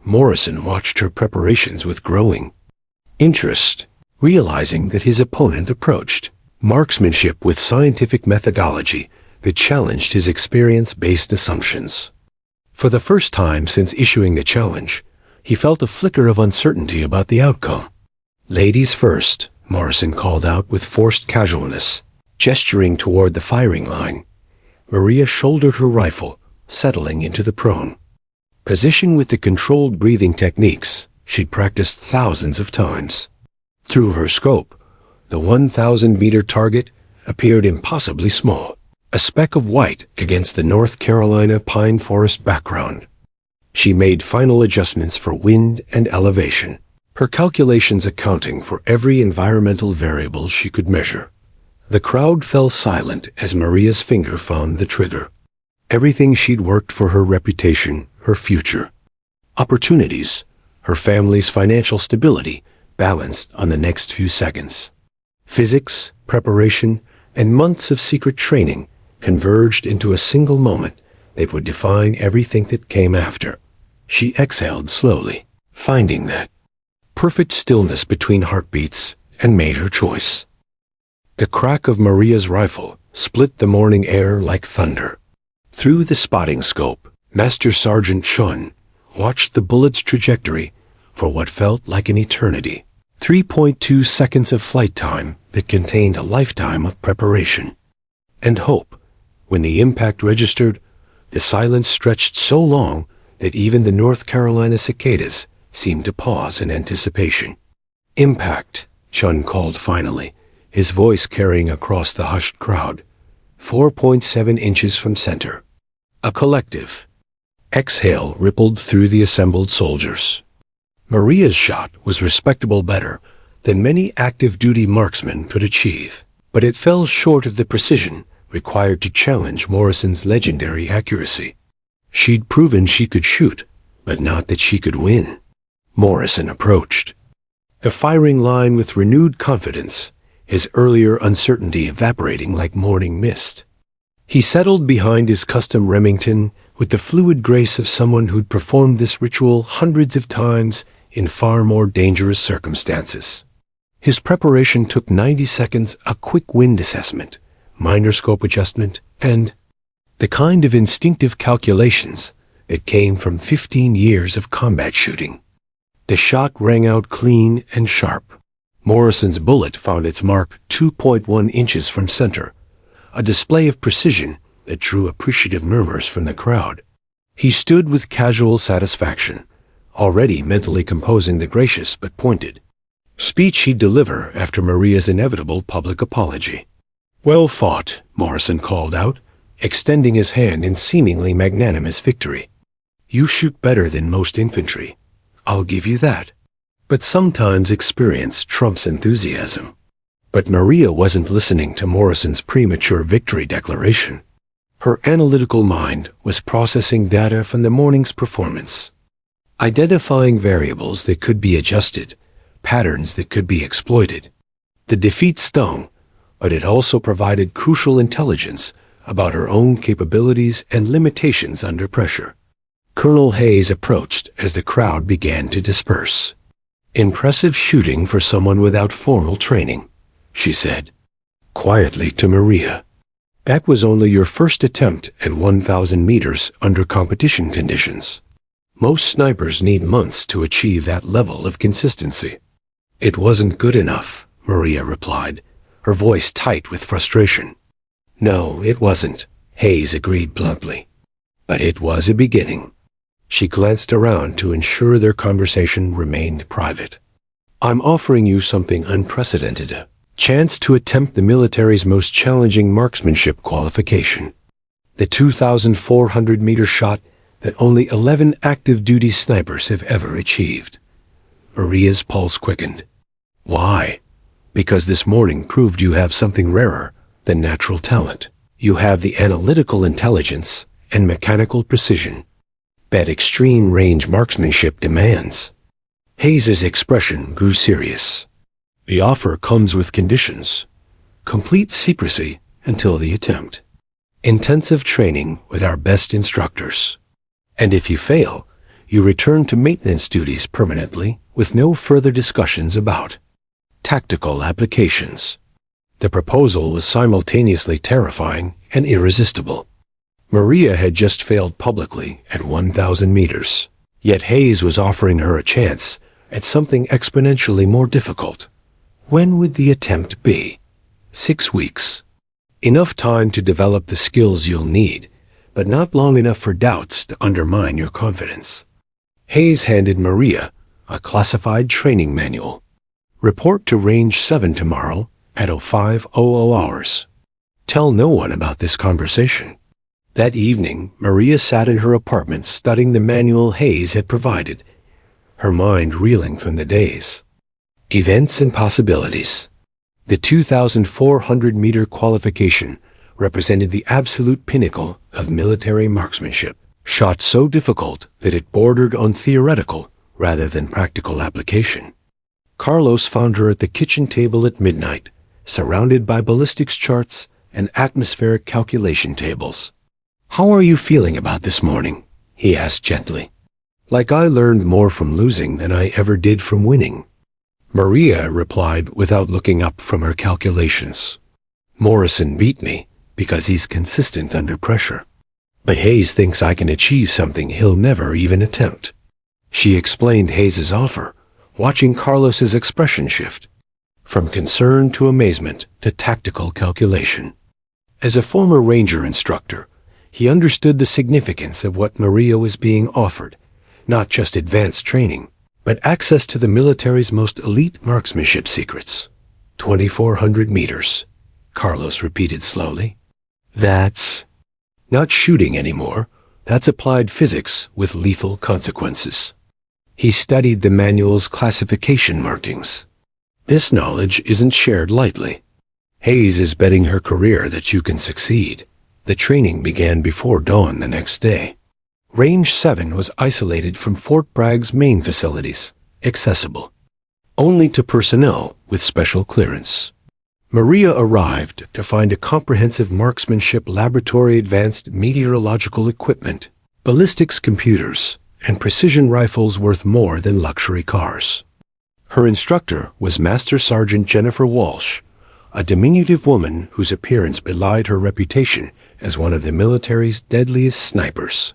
Morrison watched her preparations with growing interest, realizing that his opponent approached marksmanship with scientific methodology that challenged his experience-based assumptions. For the first time since issuing the challenge, he felt a flicker of uncertainty about the outcome. "Ladies first," Morrison called out with forced casualness, gesturing toward the firing line. Maria shouldered her rifle, settling into the prone position with the controlled breathing techniques she'd practiced thousands of times. Through her scope, the 1,000-meter target appeared impossibly small, a speck of white against the North Carolina pine forest background. She made final adjustments for wind and elevation, her calculations accounting for every environmental variable she could measure. The crowd fell silent as Maria's finger found the trigger. Everything she'd worked for: her reputation, her future opportunities, her family's financial stability, balanced on the next few seconds. Physics, preparation, and months of secret training converged into a single moment that would define everything that came after. She exhaled slowly, finding that perfect stillness between heartbeats, and made her choice. The crack of Maria's rifle split the morning air like thunder. Through the spotting scope, Master Sergeant Chun watched the bullet's trajectory for what felt like an eternity. 3.2 seconds of flight time that contained a lifetime of preparation and hope. When the impact registered, the silence stretched so long that even the North Carolina cicadas seemed to pause in anticipation. Impact, Chun called finally, his voice carrying across the hushed crowd. 4.7 inches from center. A collective exhale rippled through the assembled soldiers. Maria's shot was respectable, better than many active-duty marksmen could achieve, but it fell short of the precision required to challenge Morrison's legendary accuracy. She'd proven she could shoot, but not that she could win. Morrison approached the firing line with renewed confidence, his earlier uncertainty evaporating like morning mist. He settled behind his custom Remington with the fluid grace of someone who'd performed this ritual hundreds of times in far more dangerous circumstances. His preparation took 90 seconds, a quick wind assessment, minor scope adjustment, and the kind of instinctive calculations that came from 15 years of combat shooting. The shot rang out clean and sharp. Morrison's bullet found its mark 2.1 inches from center, a display of precision that drew appreciative murmurs from the crowd. He stood with casual satisfaction, already mentally composing the gracious but pointed speech he'd deliver after Maria's inevitable public apology. "Well fought," Morrison called out, extending his hand in seemingly magnanimous victory. "You shoot better than most infantry. I'll give you that. But sometimes experience trumps enthusiasm." But Maria wasn't listening to Morrison's premature victory declaration. Her analytical mind was processing data from the morning's performance, identifying variables that could be adjusted, patterns that could be exploited. The defeat stung, but it also provided crucial intelligence about her own capabilities and limitations under pressure. Colonel Hayes approached as the crowd began to disperse. "Impressive shooting for someone without formal training," she said quietly to Maria. "That was only your first attempt at 1,000 meters under competition conditions. Most snipers need months to achieve that level of consistency." "It wasn't good enough," Maria replied, her voice tight with frustration. "No, it wasn't," Hayes agreed bluntly. "But it was a beginning." She glanced around to ensure their conversation remained private. "I'm offering you something unprecedented, a chance to attempt the military's most challenging marksmanship qualification. The 2,400-meter shot that only 11 active-duty snipers have ever achieved." Maria's pulse quickened. "Why?" "Because this morning proved you have something rarer than natural talent. You have the analytical intelligence and mechanical precision that extreme range marksmanship demands." Hayes's expression grew serious. "The offer comes with conditions. Complete secrecy until the attempt. Intensive training with our best instructors. And if you fail, you return to maintenance duties permanently with no further discussions about tactical applications." The proposal was simultaneously terrifying and irresistible. Maria had just failed publicly at 1,000 meters, yet Hayes was offering her a chance at something exponentially more difficult. When would the attempt be? 6 weeks. Enough time to develop the skills you'll need, but not long enough for doubts to undermine your confidence. Hayes handed Maria a classified training manual. "Report to Range 7 tomorrow at 05:00 hours. Tell no one about this conversation." That evening, Maria sat in her apartment studying the manual Hayes had provided, her mind reeling from the days, events and possibilities. The 2,400-meter qualification represented the absolute pinnacle of military marksmanship, shot so difficult that it bordered on theoretical rather than practical application. Carlos found her at the kitchen table at midnight, surrounded by ballistics charts and atmospheric calculation tables. "How are you feeling about this morning?" he asked gently. "Like I learned more from losing than I ever did from winning." Maria replied without looking up from her calculations. "Morrison beat me because he's consistent under pressure. But Hayes thinks I can achieve something he'll never even attempt." She explained Hayes's offer, watching Carlos's expression shift from concern to amazement to tactical calculation. As a former Ranger instructor, he understood the significance of what Maria was being offered, not just advanced training, but access to the military's most elite marksmanship secrets. 2,400 meters, Carlos repeated slowly. That's not shooting anymore. That's applied physics with lethal consequences. He studied the manual's classification markings. This knowledge isn't shared lightly. Hayes is betting her career that you can succeed. The training began before dawn the next day. Range 7 was isolated from Fort Bragg's main facilities, accessible only to personnel with special clearance. Maria arrived to find a comprehensive marksmanship laboratory, advanced meteorological equipment, ballistics computers, and precision rifles worth more than luxury cars. Her instructor was Master Sergeant Jennifer Walsh, a diminutive woman whose appearance belied her reputation as one of the military's deadliest snipers.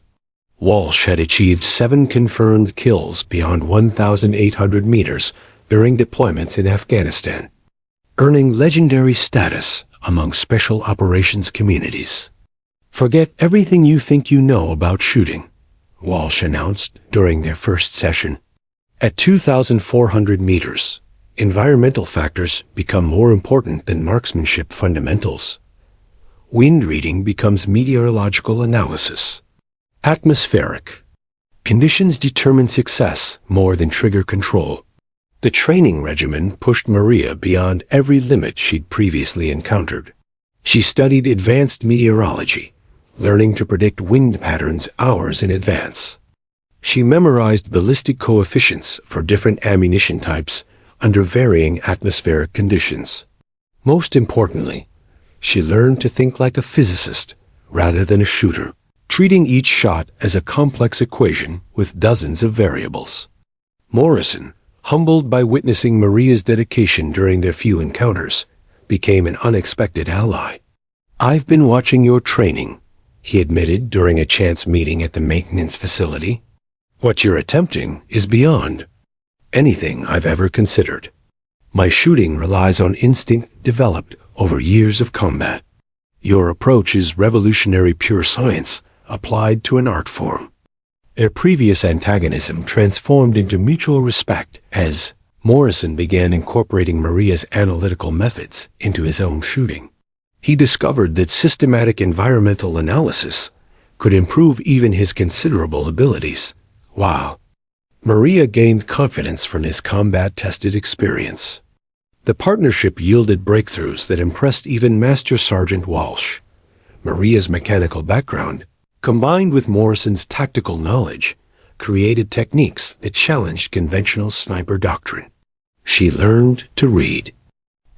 Walsh had achieved 7 confirmed kills beyond 1,800 meters during deployments in Afghanistan, earning legendary status among special operations communities. "Forget everything you think you know about shooting," Walsh announced during their first session. "At 2,400 meters, environmental factors become more important than marksmanship fundamentals. Wind reading becomes meteorological analysis. Atmospheric conditions determine success more than trigger control." The training regimen pushed Maria beyond every limit she'd previously encountered. She studied advanced meteorology, learning to predict wind patterns hours in advance. She memorized ballistic coefficients for different ammunition types under varying atmospheric conditions. Most importantly, she learned to think like a physicist rather than a shooter, treating each shot as a complex equation with dozens of variables. Morrison, humbled by witnessing Maria's dedication during their few encounters, became an unexpected ally. "I've been watching your training," he admitted during a chance meeting at the maintenance facility. "What you're attempting is beyond anything I've ever considered. My shooting relies on instinct developed over years of combat. Your approach is revolutionary pure science applied to an art form." Their previous antagonism transformed into mutual respect as Morrison began incorporating Maria's analytical methods into his own shooting. He discovered that systematic environmental analysis could improve even his considerable abilities. Wow. Maria gained confidence from his combat-tested experience. The partnership yielded breakthroughs that impressed even Master Sergeant Walsh. Maria's mechanical background, combined with Morrison's tactical knowledge, created techniques that challenged conventional sniper doctrine. She learned to read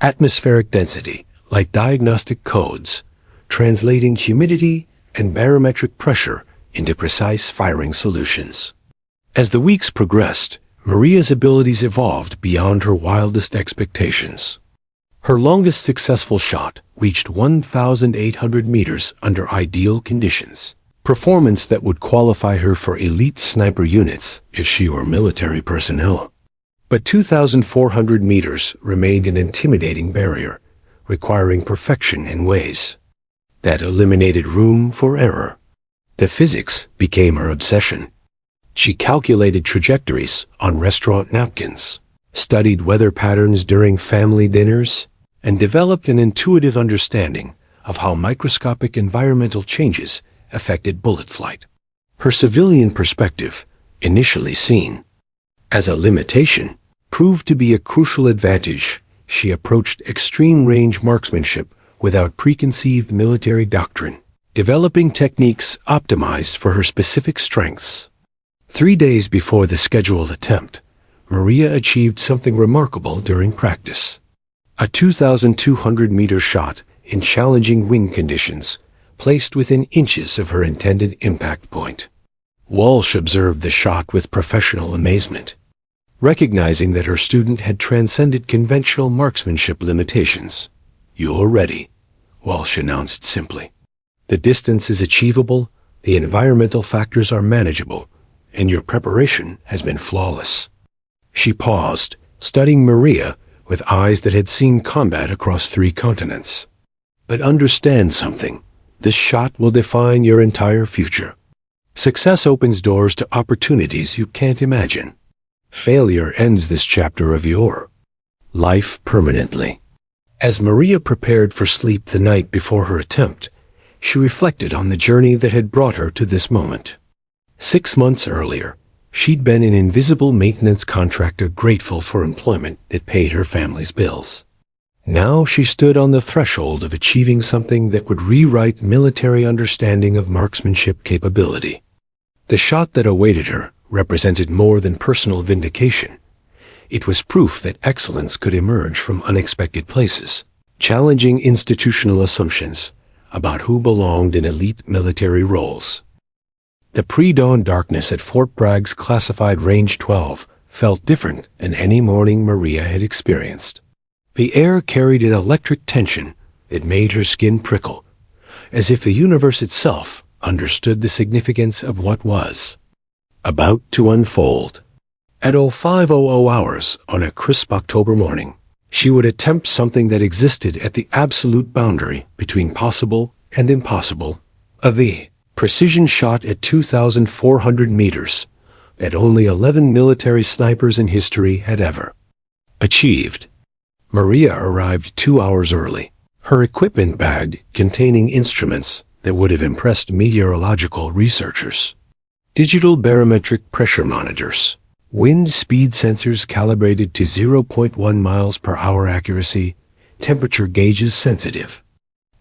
atmospheric density like diagnostic codes, translating humidity and barometric pressure into precise firing solutions. As the weeks progressed, Maria's abilities evolved beyond her wildest expectations. Her longest successful shot reached 1,800 meters under ideal conditions, performance that would qualify her for elite sniper units if she were military personnel. But 2,400 meters remained an intimidating barrier, requiring perfection in ways that eliminated room for error. The physics became her obsession. She calculated trajectories on restaurant napkins, studied weather patterns during family dinners, and developed an intuitive understanding of how microscopic environmental changes affected bullet flight. Her civilian perspective, initially seen as a limitation, proved to be a crucial advantage. She approached extreme range marksmanship without preconceived military doctrine, developing techniques optimized for her specific strengths. 3 days before the scheduled attempt, Maria achieved something remarkable during practice. A 2,200-meter shot in challenging wind conditions placed within inches of her intended impact point. Walsh observed the shot with professional amazement, recognizing that her student had transcended conventional marksmanship limitations. "You're ready," Walsh announced simply. "The distance is achievable, the environmental factors are manageable, and your preparation has been flawless." She paused, studying Maria with eyes that had seen combat across 3 continents. "But understand something. This shot will define your entire future. Success opens doors to opportunities you can't imagine. Failure ends this chapter of your life permanently." As Maria prepared for sleep the night before her attempt, she reflected on the journey that had brought her to this moment. 6 months earlier, she'd been an invisible maintenance contractor grateful for employment that paid her family's bills. Now she stood on the threshold of achieving something that would rewrite military understanding of marksmanship capability. The shot that awaited her represented more than personal vindication. It was proof that excellence could emerge from unexpected places, challenging institutional assumptions about who belonged in elite military roles. The pre-dawn darkness at Fort Bragg's classified Range 12 felt different than any morning Maria had experienced. The air carried an electric tension that made her skin prickle, as if the universe itself understood the significance of what was about to unfold. At 0500 hours on a crisp October morning, she would attempt something that existed at the absolute boundary between possible and impossible, the precision shot at 2,400 meters that only 11 military snipers in history had ever achieved. Maria arrived 2 hours early, her equipment bag containing instruments that would have impressed meteorological researchers. Digital barometric pressure monitors, wind speed sensors calibrated to 0.1 miles per hour accuracy, temperature gauges sensitive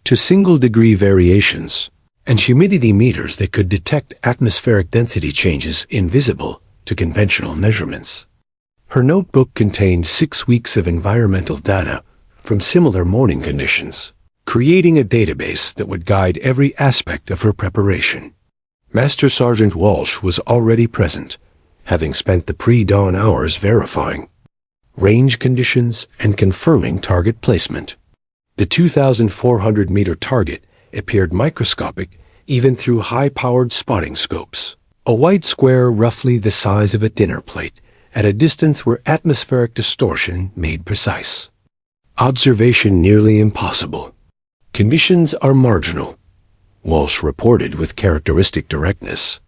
to single-degree variations, and humidity meters that could detect atmospheric density changes invisible to conventional measurements. Her notebook contained 6 weeks of environmental data from similar morning conditions, creating a database that would guide every aspect of her preparation. Master Sergeant Walsh was already present, having spent the pre-dawn hours verifying range conditions and confirming target placement. The 2,400-meter target appeared microscopic even through high-powered spotting scopes, a white square roughly the size of a dinner plate at a distance where atmospheric distortion made precise observation nearly impossible. "Conditions are marginal," Walsh reported with characteristic directness.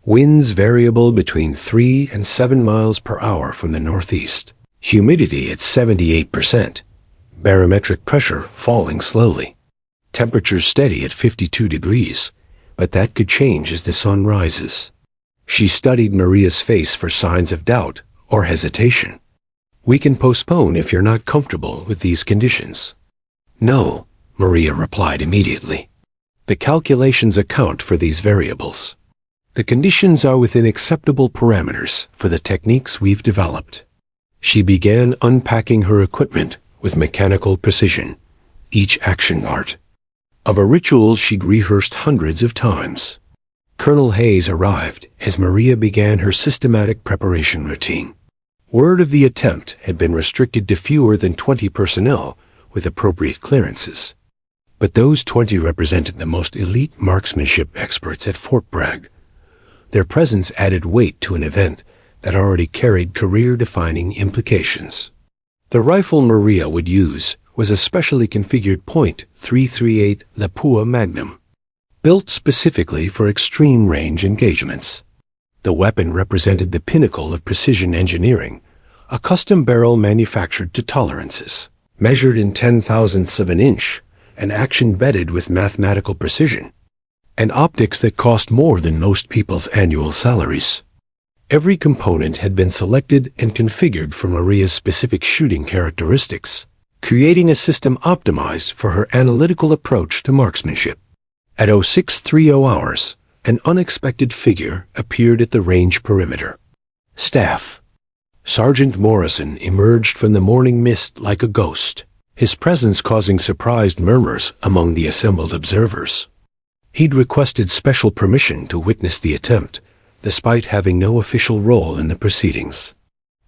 "Winds variable between 3 and 7 miles per hour from the northeast. Humidity at 78%. Barometric pressure falling slowly. Temperature steady at 52 degrees, but that could change as the sun rises." She studied Maria's face for signs of doubt or hesitation. "We can postpone if you're not comfortable with these conditions." "No," Maria replied immediately. "The calculations account for these variables. The conditions are within acceptable parameters for the techniques we've developed." She began unpacking her equipment with mechanical precision, each action part of a ritual she'd rehearsed hundreds of times. Colonel Hayes arrived as Maria began her systematic preparation routine. Word of the attempt had been restricted to fewer than 20 personnel with appropriate clearances. But those 20 represented the most elite marksmanship experts at Fort Bragg. Their presence added weight to an event that already carried career-defining implications. The rifle Maria would use was a specially configured .338 Lapua Magnum, built specifically for extreme range engagements. The weapon represented the pinnacle of precision engineering, a custom barrel manufactured to tolerances, measured in 10,000ths of an inch, and action-bedded with mathematical precision, and optics that cost more than most people's annual salaries. Every component had been selected and configured for Maria's specific shooting characteristics, creating a system optimized for her analytical approach to marksmanship. At 0630 hours, an unexpected figure appeared at the range perimeter. "Staff." Sergeant Morrison emerged from the morning mist like a ghost, his presence causing surprised murmurs among the assembled observers. He'd requested special permission to witness the attempt, despite having no official role in the proceedings.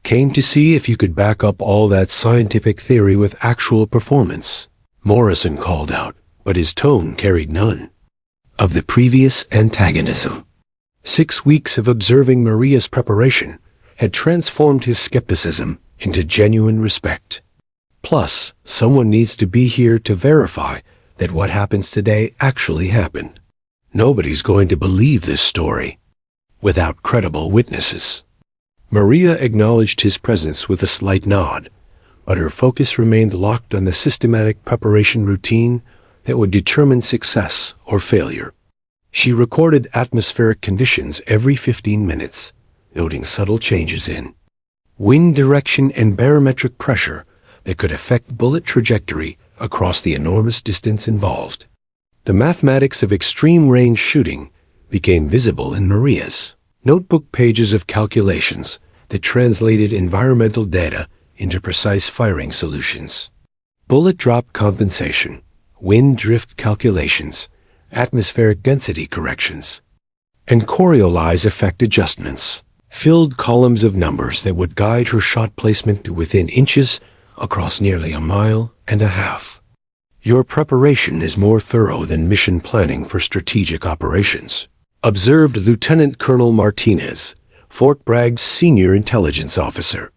Came to see if you could back up all that scientific theory with actual performance, Morrison called out, but his tone carried none of the previous antagonism. 6 weeks of observing Maria's preparation had transformed his skepticism into genuine respect. Plus, someone needs to be here to verify that what happens today actually happened. Nobody's going to believe this story without credible witnesses. Maria acknowledged his presence with a slight nod, but her focus remained locked on the systematic preparation routine that would determine success or failure. She recorded atmospheric conditions every 15 minutes, noting subtle changes in wind direction and barometric pressure that could affect bullet trajectory across the enormous distance involved. The mathematics of extreme-range shooting became visible in Maria's notebook pages of calculations that translated environmental data into precise firing solutions. Bullet drop compensation, wind drift calculations, atmospheric density corrections, and Coriolis effect adjustments filled columns of numbers that would guide her shot placement to within inches across nearly a mile and a half. Your preparation is more thorough than mission planning for strategic operations, observed Lieutenant Colonel Martinez, Fort Bragg's senior intelligence officer.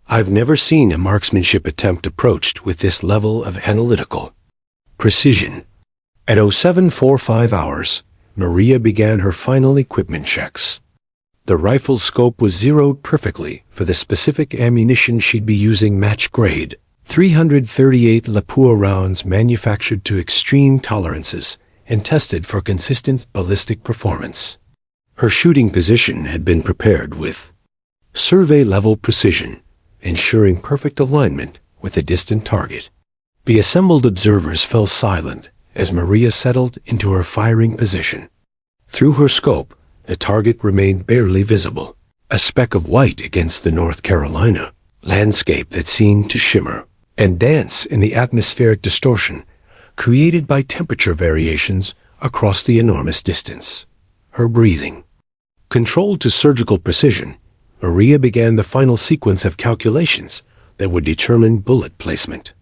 I've never seen a marksmanship attempt approached with this level of analytical precision. At 0745 hours, Maria began her final equipment checks. The rifle scope was zeroed perfectly for the specific ammunition she'd be using, match grade 338 Lapua rounds manufactured to extreme tolerances and tested for consistent ballistic performance. Her shooting position had been prepared with survey-level precision, ensuring perfect alignment with a distant target. The assembled observers fell silent as Maria settled into her firing position. Through her scope, the target remained barely visible, a speck of white against the North Carolina landscape that seemed to shimmer and dance in the atmospheric distortion created by temperature variations across the enormous distance. Her breathing controlled to surgical precision, Maria began the final sequence of calculations that would determine bullet placement.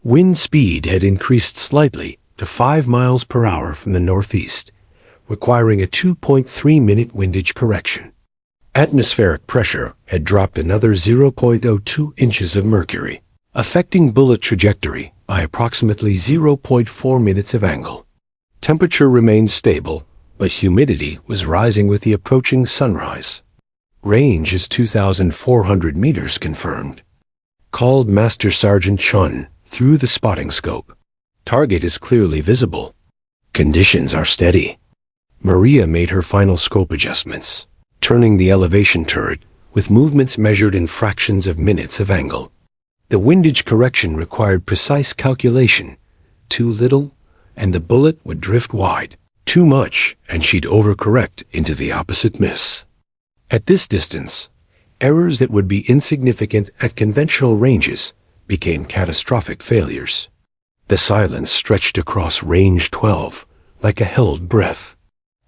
Wind speed had increased slightly to 5 miles per hour from the northeast, requiring a 2.3-minute windage correction. Atmospheric pressure had dropped another 0.02 inches of mercury, affecting bullet trajectory by approximately 0.4 minutes of angle. Temperature remained stable, but humidity was rising with the approaching sunrise. Range is 2,400 meters confirmed, called Master Sergeant Chun through the spotting scope. Target is clearly visible. Conditions are steady. Maria made her final scope adjustments, turning the elevation turret with movements measured in fractions of minutes of angle. The windage correction required precise calculation. Too little, and the bullet would drift wide. Too much, and she'd overcorrect into the opposite miss. At this distance, errors that would be insignificant at conventional ranges became catastrophic failures. The silence stretched across Range 12 like a held breath.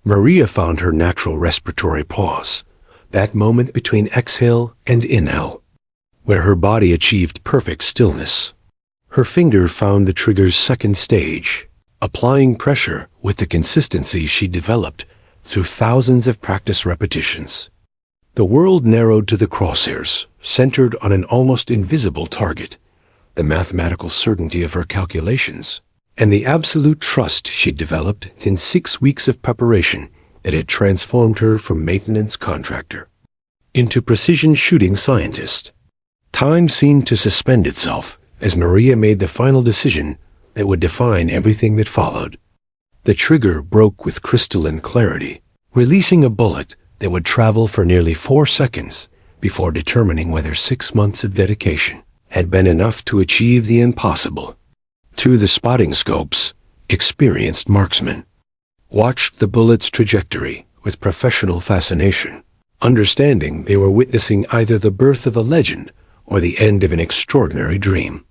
Maria found her natural respiratory pause, that moment between exhale and inhale, where her body achieved perfect stillness. Her finger found the trigger's second stage, applying pressure with the consistency she developed through thousands of practice repetitions. The world narrowed to the crosshairs, centered on an almost invisible target, the mathematical certainty of her calculations, and the absolute trust she'd developed in 6 weeks of preparation that had transformed her from maintenance contractor into precision shooting scientist. Time seemed to suspend itself as Maria made the final decision that would define everything that followed. The trigger broke with crystalline clarity, releasing a bullet that would travel for nearly 4 seconds before determining whether 6 months of dedication had been enough to achieve the impossible. Through the spotting scopes, experienced marksmen watched the bullet's trajectory with professional fascination, understanding they were witnessing either the birth of a legend or the end of an extraordinary dream.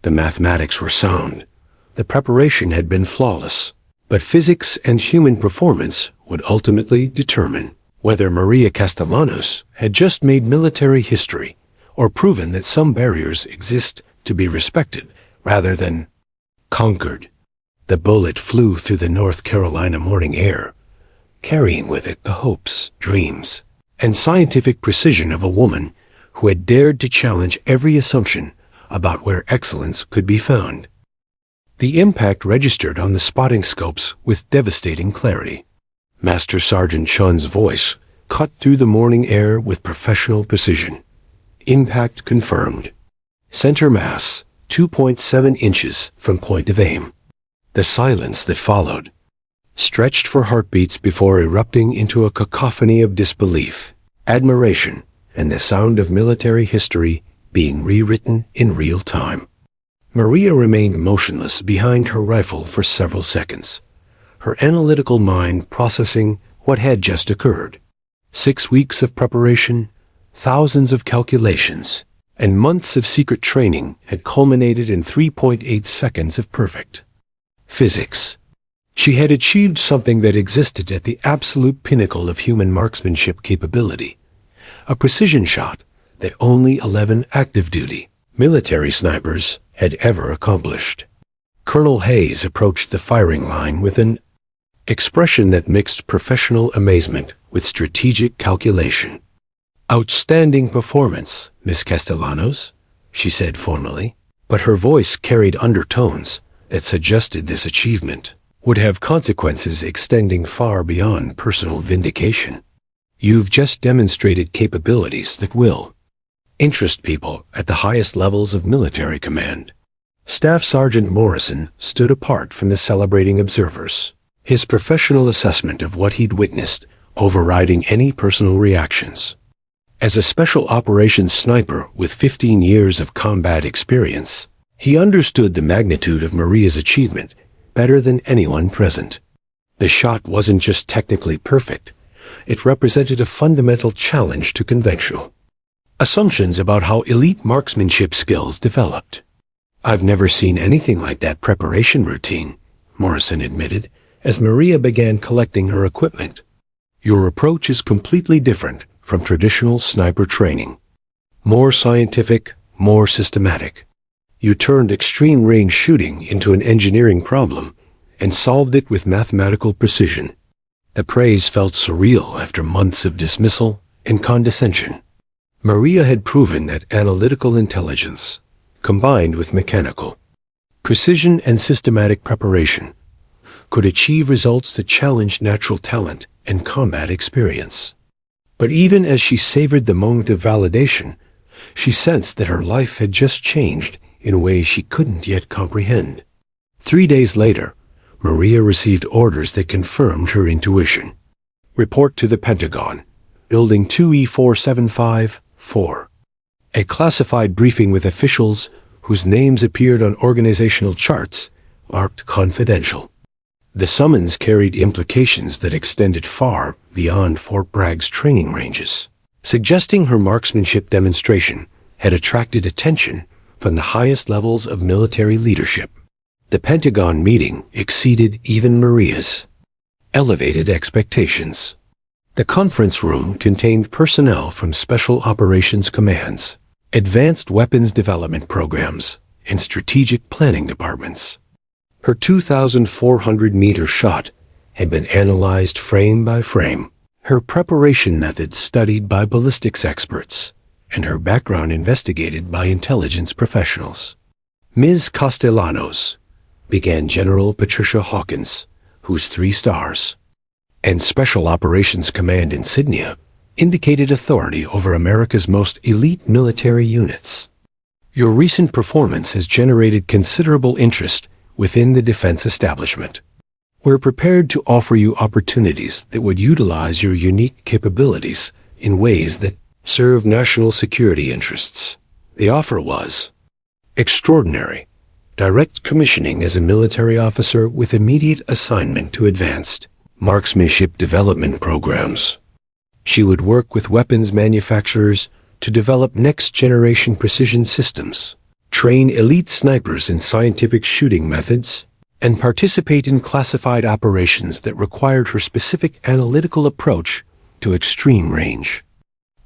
The mathematics were sound. The preparation had been flawless. But physics and human performance would ultimately determine whether Maria Castellanos had just made military history or proven that some barriers exist to be respected rather than conquered. The bullet flew through the North Carolina morning air, carrying with it the hopes, dreams, and scientific precision of a woman who had dared to challenge every assumption about where excellence could be found. The impact registered on the spotting scopes with devastating clarity. Master Sergeant Chun's voice cut through the morning air with professional precision. Impact confirmed. Center mass, 2.7 inches from point of aim. The silence that followed stretched for heartbeats before erupting into a cacophony of disbelief, admiration, and the sound of military history being rewritten in real time. Maria remained motionless behind her rifle for several seconds, her analytical mind processing what had just occurred. 6 weeks of preparation, thousands of calculations, and months of secret training had culminated in 3.8 seconds of perfect physics. She had achieved something that existed at the absolute pinnacle of human marksmanship capability, a precision shot that only 11 active-duty military snipers had ever accomplished. Colonel Hayes approached the firing line with an expression that mixed professional amazement with strategic calculation. "Outstanding performance, Miss Castellanos," she said formally, but her voice carried undertones that suggested this achievement would have consequences extending far beyond personal vindication. "You've just demonstrated capabilities that will interest people at the highest levels of military command." Staff Sergeant Morrison stood apart from the celebrating observers, his professional assessment of what he'd witnessed overriding any personal reactions. As a special operations sniper with 15 years of combat experience, he understood the magnitude of Maria's achievement better than anyone present. The shot wasn't just technically perfect, it represented a fundamental challenge to conventional assumptions about how elite marksmanship skills developed. "I've never seen anything like that preparation routine," Morrison admitted, as Maria began collecting her equipment. "Your approach is completely different from traditional sniper training. More scientific, more systematic. You turned extreme range shooting into an engineering problem and solved it with mathematical precision." The praise felt surreal after months of dismissal and condescension. Maria had proven that analytical intelligence, combined with mechanical precision and systematic preparation, could achieve results that challenged natural talent and combat experience. But even as she savored the moment of validation, she sensed that her life had just changed in ways she couldn't yet comprehend. 3 days later, Maria received orders that confirmed her intuition. "Report to the Pentagon, Building 2E4754. A classified briefing with officials whose names appeared on organizational charts, marked confidential." The summons carried implications that extended far beyond Fort Bragg's training ranges, suggesting her marksmanship demonstration had attracted attention from the highest levels of military leadership. The Pentagon meeting exceeded even Maria's elevated expectations. The conference room contained personnel from Special Operations Commands, Advanced Weapons Development Programs, and Strategic Planning Departments. Her 2,400-meter shot had been analyzed frame by frame, her preparation methods studied by ballistics experts, and her background investigated by intelligence professionals. "Ms. Castellanos," began General Patricia Hawkins, whose 3 stars and Special Operations Command insignia indicated authority over America's most elite military units. "Your recent performance has generated considerable interest within the defense establishment. We're prepared to offer you opportunities that would utilize your unique capabilities in ways that serve national security interests." The offer was extraordinary. Direct commissioning as a military officer with immediate assignment to advanced marksmanship development programs. She would work with weapons manufacturers to develop next-generation precision systems, train elite snipers in scientific shooting methods, and participate in classified operations that required her specific analytical approach to extreme range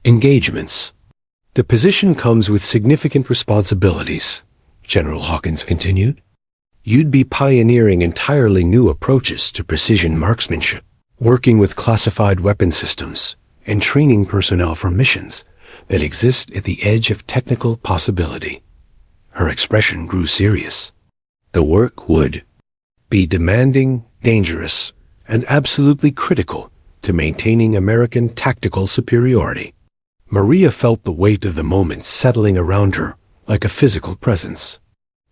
engagements. The position comes with significant responsibilities, General Hawkins continued. You'd be pioneering entirely new approaches to precision marksmanship, working with classified weapon systems, and training personnel for missions that exist at the edge of technical possibility. Her expression grew serious. The work would be demanding, dangerous, and absolutely critical to maintaining American tactical superiority. Maria felt the weight of the moment settling around her like a physical presence.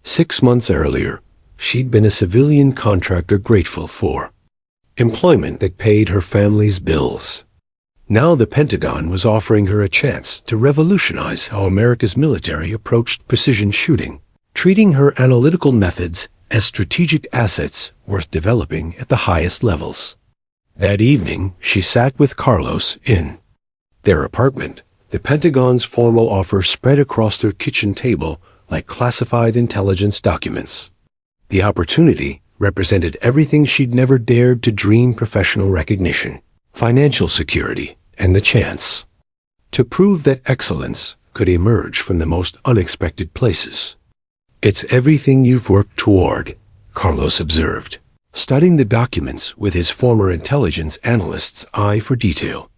6 months earlier, she'd been a civilian contractor grateful for employment that paid her family's bills. Now the Pentagon was offering her a chance to revolutionize how America's military approached precision shooting, treating her analytical methods as strategic assets worth developing at the highest levels. That evening, she sat with Carlos in their apartment, the Pentagon's formal offer spread across their kitchen table like classified intelligence documents. The opportunity represented everything she'd never dared to dream: professional recognition, financial security, and the chance to prove that excellence could emerge from the most unexpected places. It's everything you've worked toward, Carlos observed, studying the documents with his former intelligence analyst's eye for detail.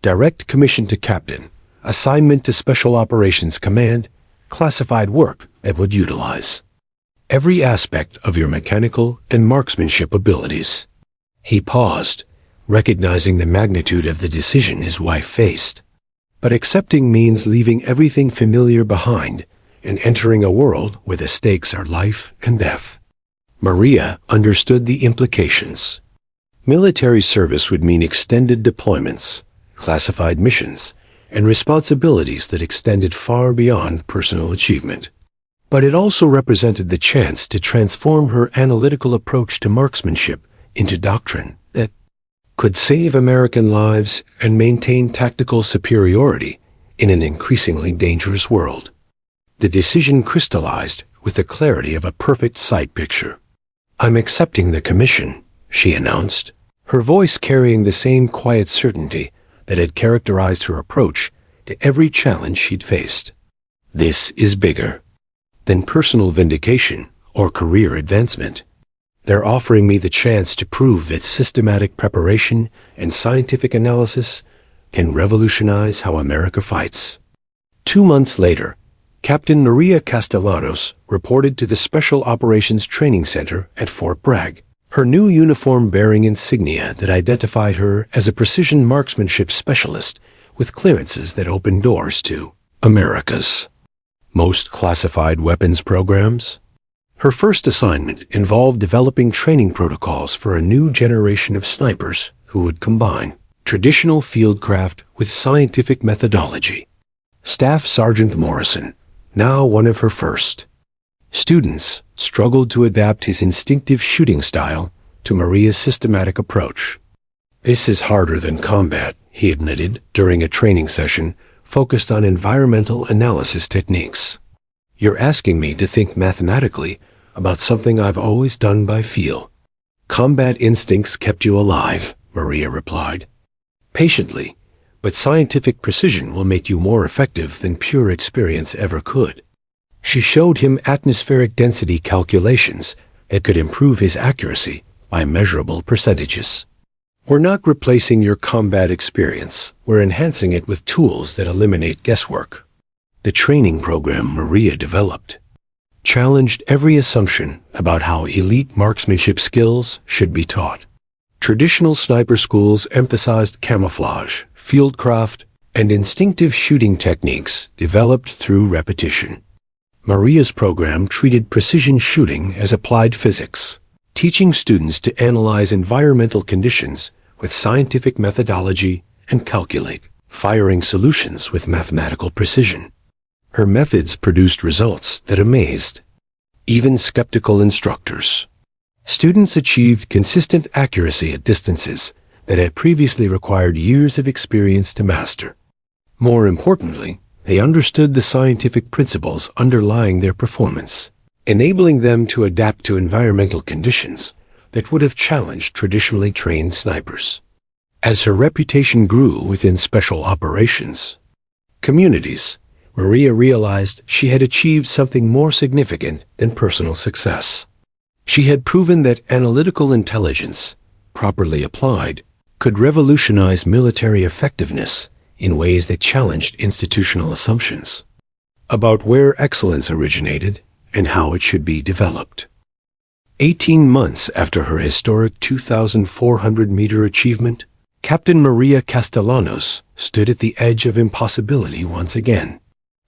Direct commission to captain, assignment to Special Operations Command, classified work that would utilize every aspect of your mechanical and marksmanship abilities. He paused, recognizing the magnitude of the decision his wife faced. But accepting means leaving everything familiar behind and entering a world where the stakes are life and death. Maria understood the implications. Military service would mean extended deployments, classified missions, and responsibilities that extended far beyond personal achievement. But it also represented the chance to transform her analytical approach to marksmanship into doctrine that could save American lives and maintain tactical superiority in an increasingly dangerous world. The decision crystallized with the clarity of a perfect sight picture. "I'm accepting the commission," she announced, her voice carrying the same quiet certainty that had characterized her approach to every challenge she'd faced. "This is bigger than personal vindication or career advancement. They're offering me the chance to prove that systematic preparation and scientific analysis can revolutionize how America fights." 2 months later, Captain Maria Castellanos reported to the Special Operations Training Center at Fort Bragg, her new uniform bearing insignia that identified her as a precision marksmanship specialist with clearances that opened doors to America's most classified weapons programs. Her first assignment involved developing training protocols for a new generation of snipers who would combine traditional fieldcraft with scientific methodology. Staff Sergeant Morrison, now one of her first students, struggled to adapt his instinctive shooting style to Maria's systematic approach. "This is harder than combat," he admitted during a training session focused on environmental analysis techniques. "You're asking me to think mathematically about something I've always done by feel." "Combat instincts kept you alive," Maria replied patiently, "but scientific precision will make you more effective than pure experience ever could." She showed him atmospheric density calculations that could improve his accuracy by measurable percentages. "We're not replacing your combat experience. We're enhancing it with tools that eliminate guesswork." The training program Maria developed challenged every assumption about how elite marksmanship skills should be taught. Traditional sniper schools emphasized camouflage, fieldcraft, and instinctive shooting techniques developed through repetition. Maria's program treated precision shooting as applied physics, teaching students to analyze environmental conditions with scientific methodology and calculate firing solutions with mathematical precision. Her methods produced results that amazed even skeptical instructors. Students achieved consistent accuracy at distances that had previously required years of experience to master. More importantly, they understood the scientific principles underlying their performance. enabling them to adapt to environmental conditions that would have challenged traditionally trained snipers. As her reputation grew within special operations communities, Maria realized she had achieved something more significant than personal success. She had proven that analytical intelligence, properly applied, could revolutionize military effectiveness in ways that challenged institutional assumptions about where excellence originated and how it should be developed. 18 months after her historic 2,400-meter achievement, Captain Maria Castellanos stood at the edge of impossibility once again.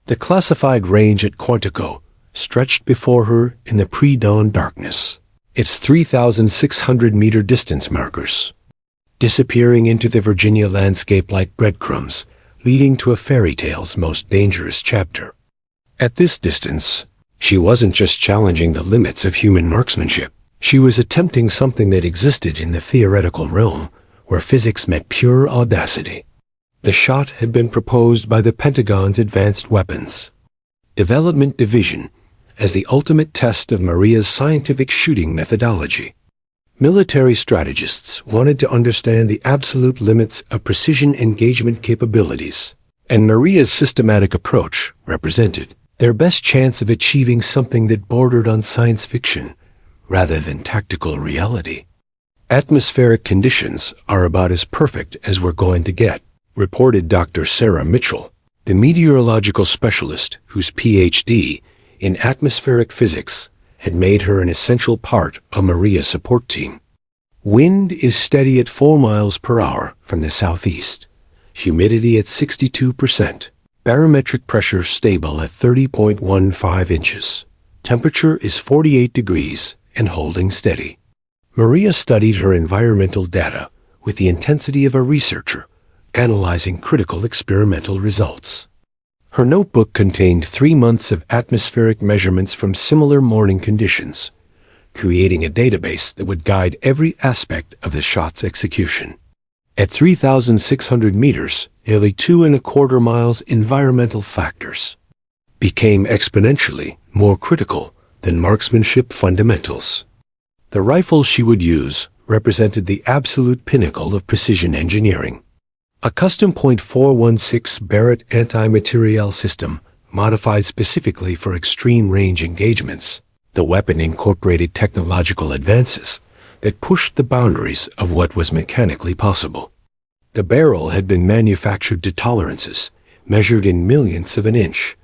The classified range at Quantico stretched before her in the pre-dawn darkness, its 3,600-meter distance markers disappearing into the Virginia landscape like breadcrumbs, leading to a fairy tale's most dangerous chapter. At this distance, she wasn't just challenging the limits of human marksmanship. She was attempting something that existed in the theoretical realm, where physics met pure audacity. The shot had been proposed by the Pentagon's Advanced Weapons Development Division as the ultimate test of Maria's scientific shooting methodology. Military strategists wanted to understand the absolute limits of precision engagement capabilities, and Maria's systematic approach represented their best chance of achieving something that bordered on science fiction rather than tactical reality. Atmospheric conditions are about as perfect as we're going to get, reported Dr. Sarah Mitchell, the meteorological specialist whose Ph.D. in atmospheric physics had made her an essential part of Maria's support team. Wind is steady at 4 miles per hour from the southeast, humidity at 62%, barometric pressure stable at 30.15 inches. Temperature is 48 degrees and holding steady. Maria studied her environmental data with the intensity of a researcher, analyzing critical experimental results. Her notebook contained 3 months of atmospheric measurements from similar morning conditions, creating a database that would guide every aspect of the shot's execution. At 3,600 meters, nearly 2.25 miles, environmental factors became exponentially more critical than marksmanship fundamentals. The rifle she would use represented the absolute pinnacle of precision engineering. A custom .416 Barrett anti-materiel system modified specifically for extreme range engagements. The weapon incorporated technological advances that pushed the boundaries of what was mechanically possible. The barrel had been manufactured to tolerances measured in millionths of an inch,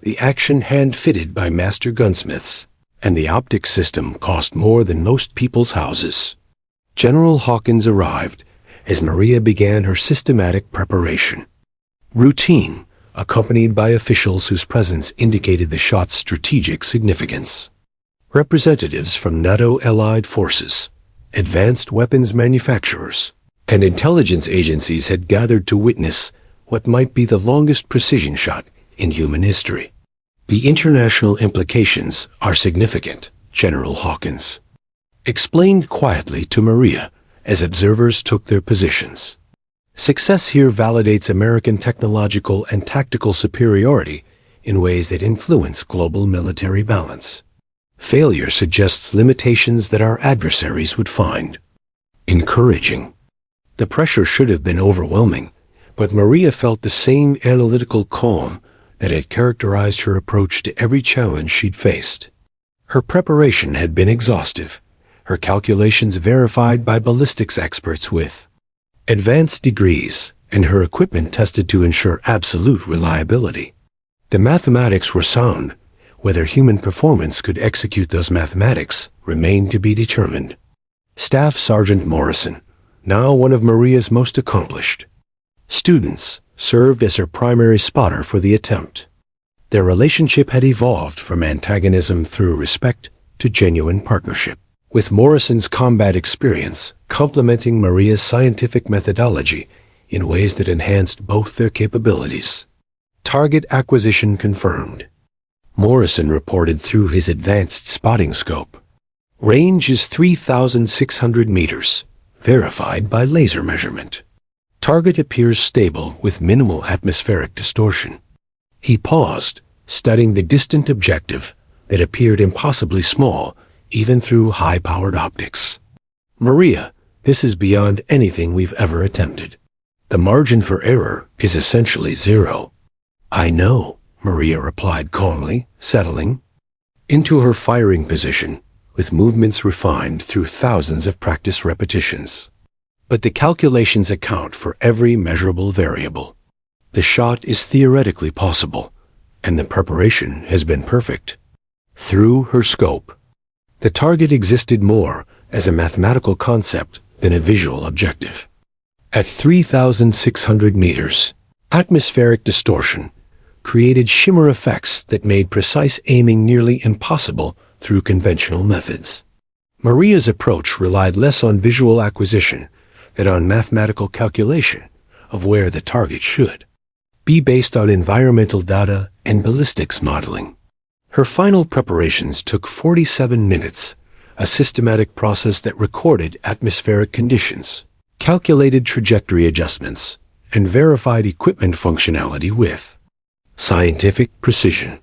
the action hand-fitted by master gunsmiths, and the optic system cost more than most people's houses. General Hawkins arrived as Maria began her systematic preparation. Routine, accompanied by officials whose presence indicated the shot's strategic significance. Representatives from NATO allied forces, advanced weapons manufacturers, and intelligence agencies had gathered to witness what might be the longest precision shot in human history. The international implications are significant, General Hawkins explained quietly to Maria as observers took their positions. Success here validates American technological and tactical superiority in ways that influence global military balance. Failure suggests limitations that our adversaries would find encouraging. The pressure should have been overwhelming, but Maria felt the same analytical calm that had characterized her approach to every challenge she'd faced. Her preparation had been exhaustive, her calculations verified by ballistics experts with advanced degrees, and her equipment tested to ensure absolute reliability. The mathematics were sound. Whether human performance could execute those mathematics remained to be determined. Staff Sergeant Morrison, now one of Maria's most accomplished students, served as her primary spotter for the attempt. Their relationship had evolved from antagonism through respect to genuine partnership, with Morrison's combat experience complementing Maria's scientific methodology in ways that enhanced both their capabilities. Target acquisition confirmed. Morrison reported through his advanced spotting scope. Range is 3,600 meters, verified by laser measurement. Target appears stable with minimal atmospheric distortion. He paused, studying the distant objective that appeared impossibly small, even through high-powered optics. "Maria, this is beyond anything we've ever attempted. The margin for error is essentially zero." "I know," Maria replied calmly, settling into her firing position, with movements refined through thousands of practice repetitions. "But the calculations account for every measurable variable. The shot is theoretically possible, and the preparation has been perfect." Through her scope, the target existed more as a mathematical concept than a visual objective. At 3,600 meters, atmospheric distortion created shimmer effects that made precise aiming nearly impossible through conventional methods. Maria's approach relied less on visual acquisition than on mathematical calculation of where the target should be based on environmental data and ballistics modeling. Her final preparations took 47 minutes, a systematic process that recorded atmospheric conditions, calculated trajectory adjustments, and verified equipment functionality with scientific precision.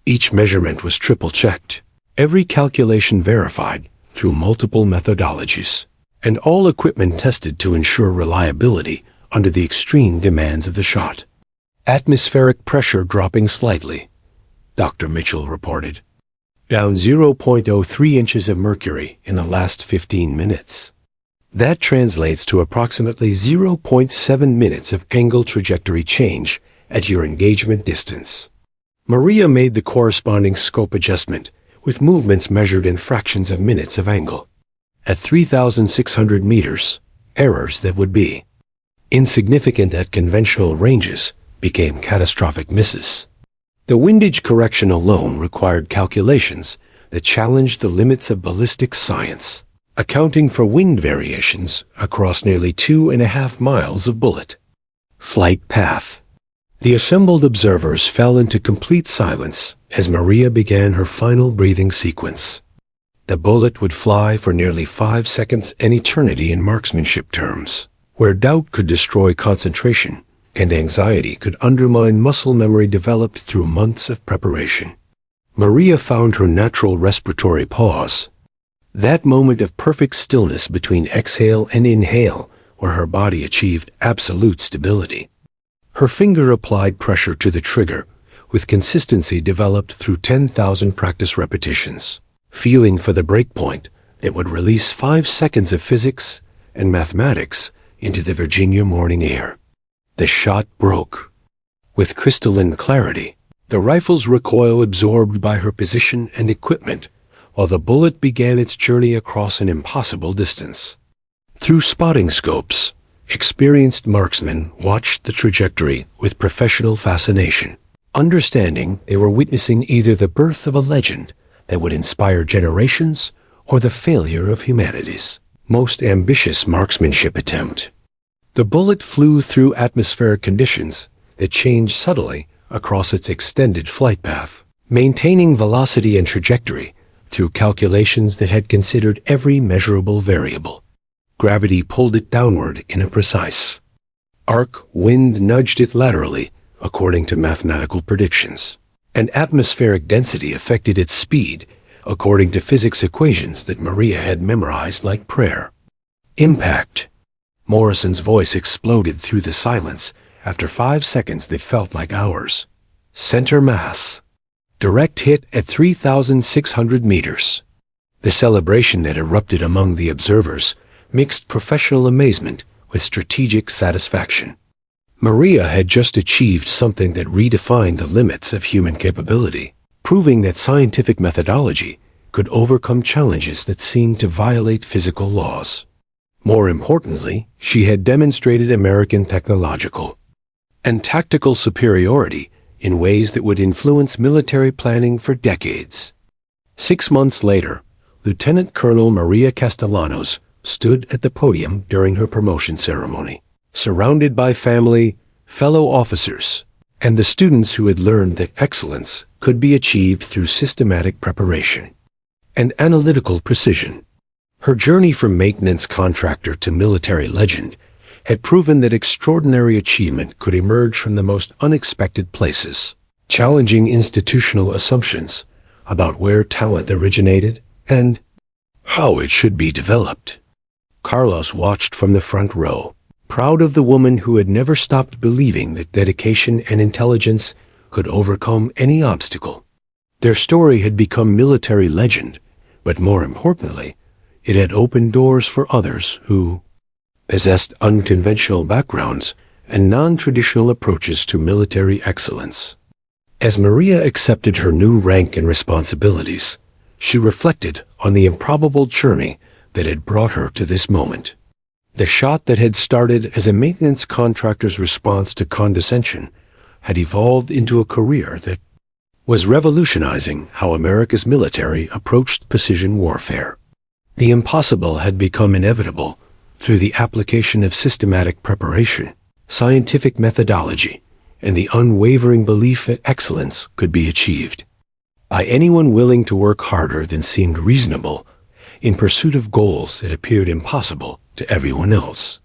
Each measurement was triple-checked, every calculation verified through multiple methodologies, and all equipment tested to ensure reliability under the extreme demands of the shot. "Atmospheric pressure dropping slightly," Dr. Mitchell reported. "Down 0.03 inches of mercury in the last 15 minutes. That translates to approximately 0.7 minutes of angle trajectory change at your engagement distance." Maria made the corresponding scope adjustment, with movements measured in fractions of minutes of angle. At 3,600 meters, errors that would be insignificant at conventional ranges became catastrophic misses. The windage correction alone required calculations that challenged the limits of ballistic science, accounting for wind variations across nearly 2.5 miles of bullet flight path. The assembled observers fell into complete silence as Maria began her final breathing sequence. The bullet would fly for nearly 5 seconds, an eternity in marksmanship terms, where doubt could destroy concentration and anxiety could undermine muscle memory developed through months of preparation. Maria found her natural respiratory pause, that moment of perfect stillness between exhale and inhale where her body achieved absolute stability. Her finger applied pressure to the trigger, with consistency developed through 10,000 practice repetitions, feeling for the breakpoint that would release 5 seconds of physics and mathematics into the Virginia morning air. The shot broke. With crystalline clarity, the rifle's recoil absorbed by her position and equipment, while the bullet began its journey across an impossible distance. Through spotting scopes, experienced marksmen watched the trajectory with professional fascination, understanding they were witnessing either the birth of a legend that would inspire generations or the failure of humanity's most ambitious marksmanship attempt. The bullet flew through atmospheric conditions that changed subtly across its extended flight path, maintaining velocity and trajectory through calculations that had considered every measurable variable. Gravity pulled it downward in a precise arc, wind nudged it laterally according to mathematical predictions, and atmospheric density affected its speed according to physics equations that Maria had memorized like prayer. Impact. Morrison's voice exploded through the silence after 5 seconds that felt like hours. Center mass. Direct hit at 3,600 meters. The celebration that erupted among the observers mixed professional amazement with strategic satisfaction. Maria had just achieved something that redefined the limits of human capability, proving that scientific methodology could overcome challenges that seemed to violate physical laws. More importantly, she had demonstrated American technological and tactical superiority in ways that would influence military planning for decades. 6 months later, Lieutenant Colonel Maria Castellanos stood at the podium during her promotion ceremony, surrounded by family, fellow officers, and the students who had learned that excellence could be achieved through systematic preparation and analytical precision. Her journey from maintenance contractor to military legend had proven that extraordinary achievement could emerge from the most unexpected places, challenging institutional assumptions about where talent originated and how it should be developed. Carlos watched from the front row, proud of the woman who had never stopped believing that dedication and intelligence could overcome any obstacle. Their story had become military legend, but more importantly, it had opened doors for others who possessed unconventional backgrounds and non-traditional approaches to military excellence. As Maria accepted her new rank and responsibilities, she reflected on the improbable journey that had brought her to this moment. The shot that had started as a maintenance contractor's response to condescension had evolved into a career that was revolutionizing how America's military approached precision warfare. The impossible had become inevitable through the application of systematic preparation, scientific methodology, and the unwavering belief that excellence could be achieved by anyone willing to work harder than seemed reasonable in pursuit of goals that appeared impossible to everyone else.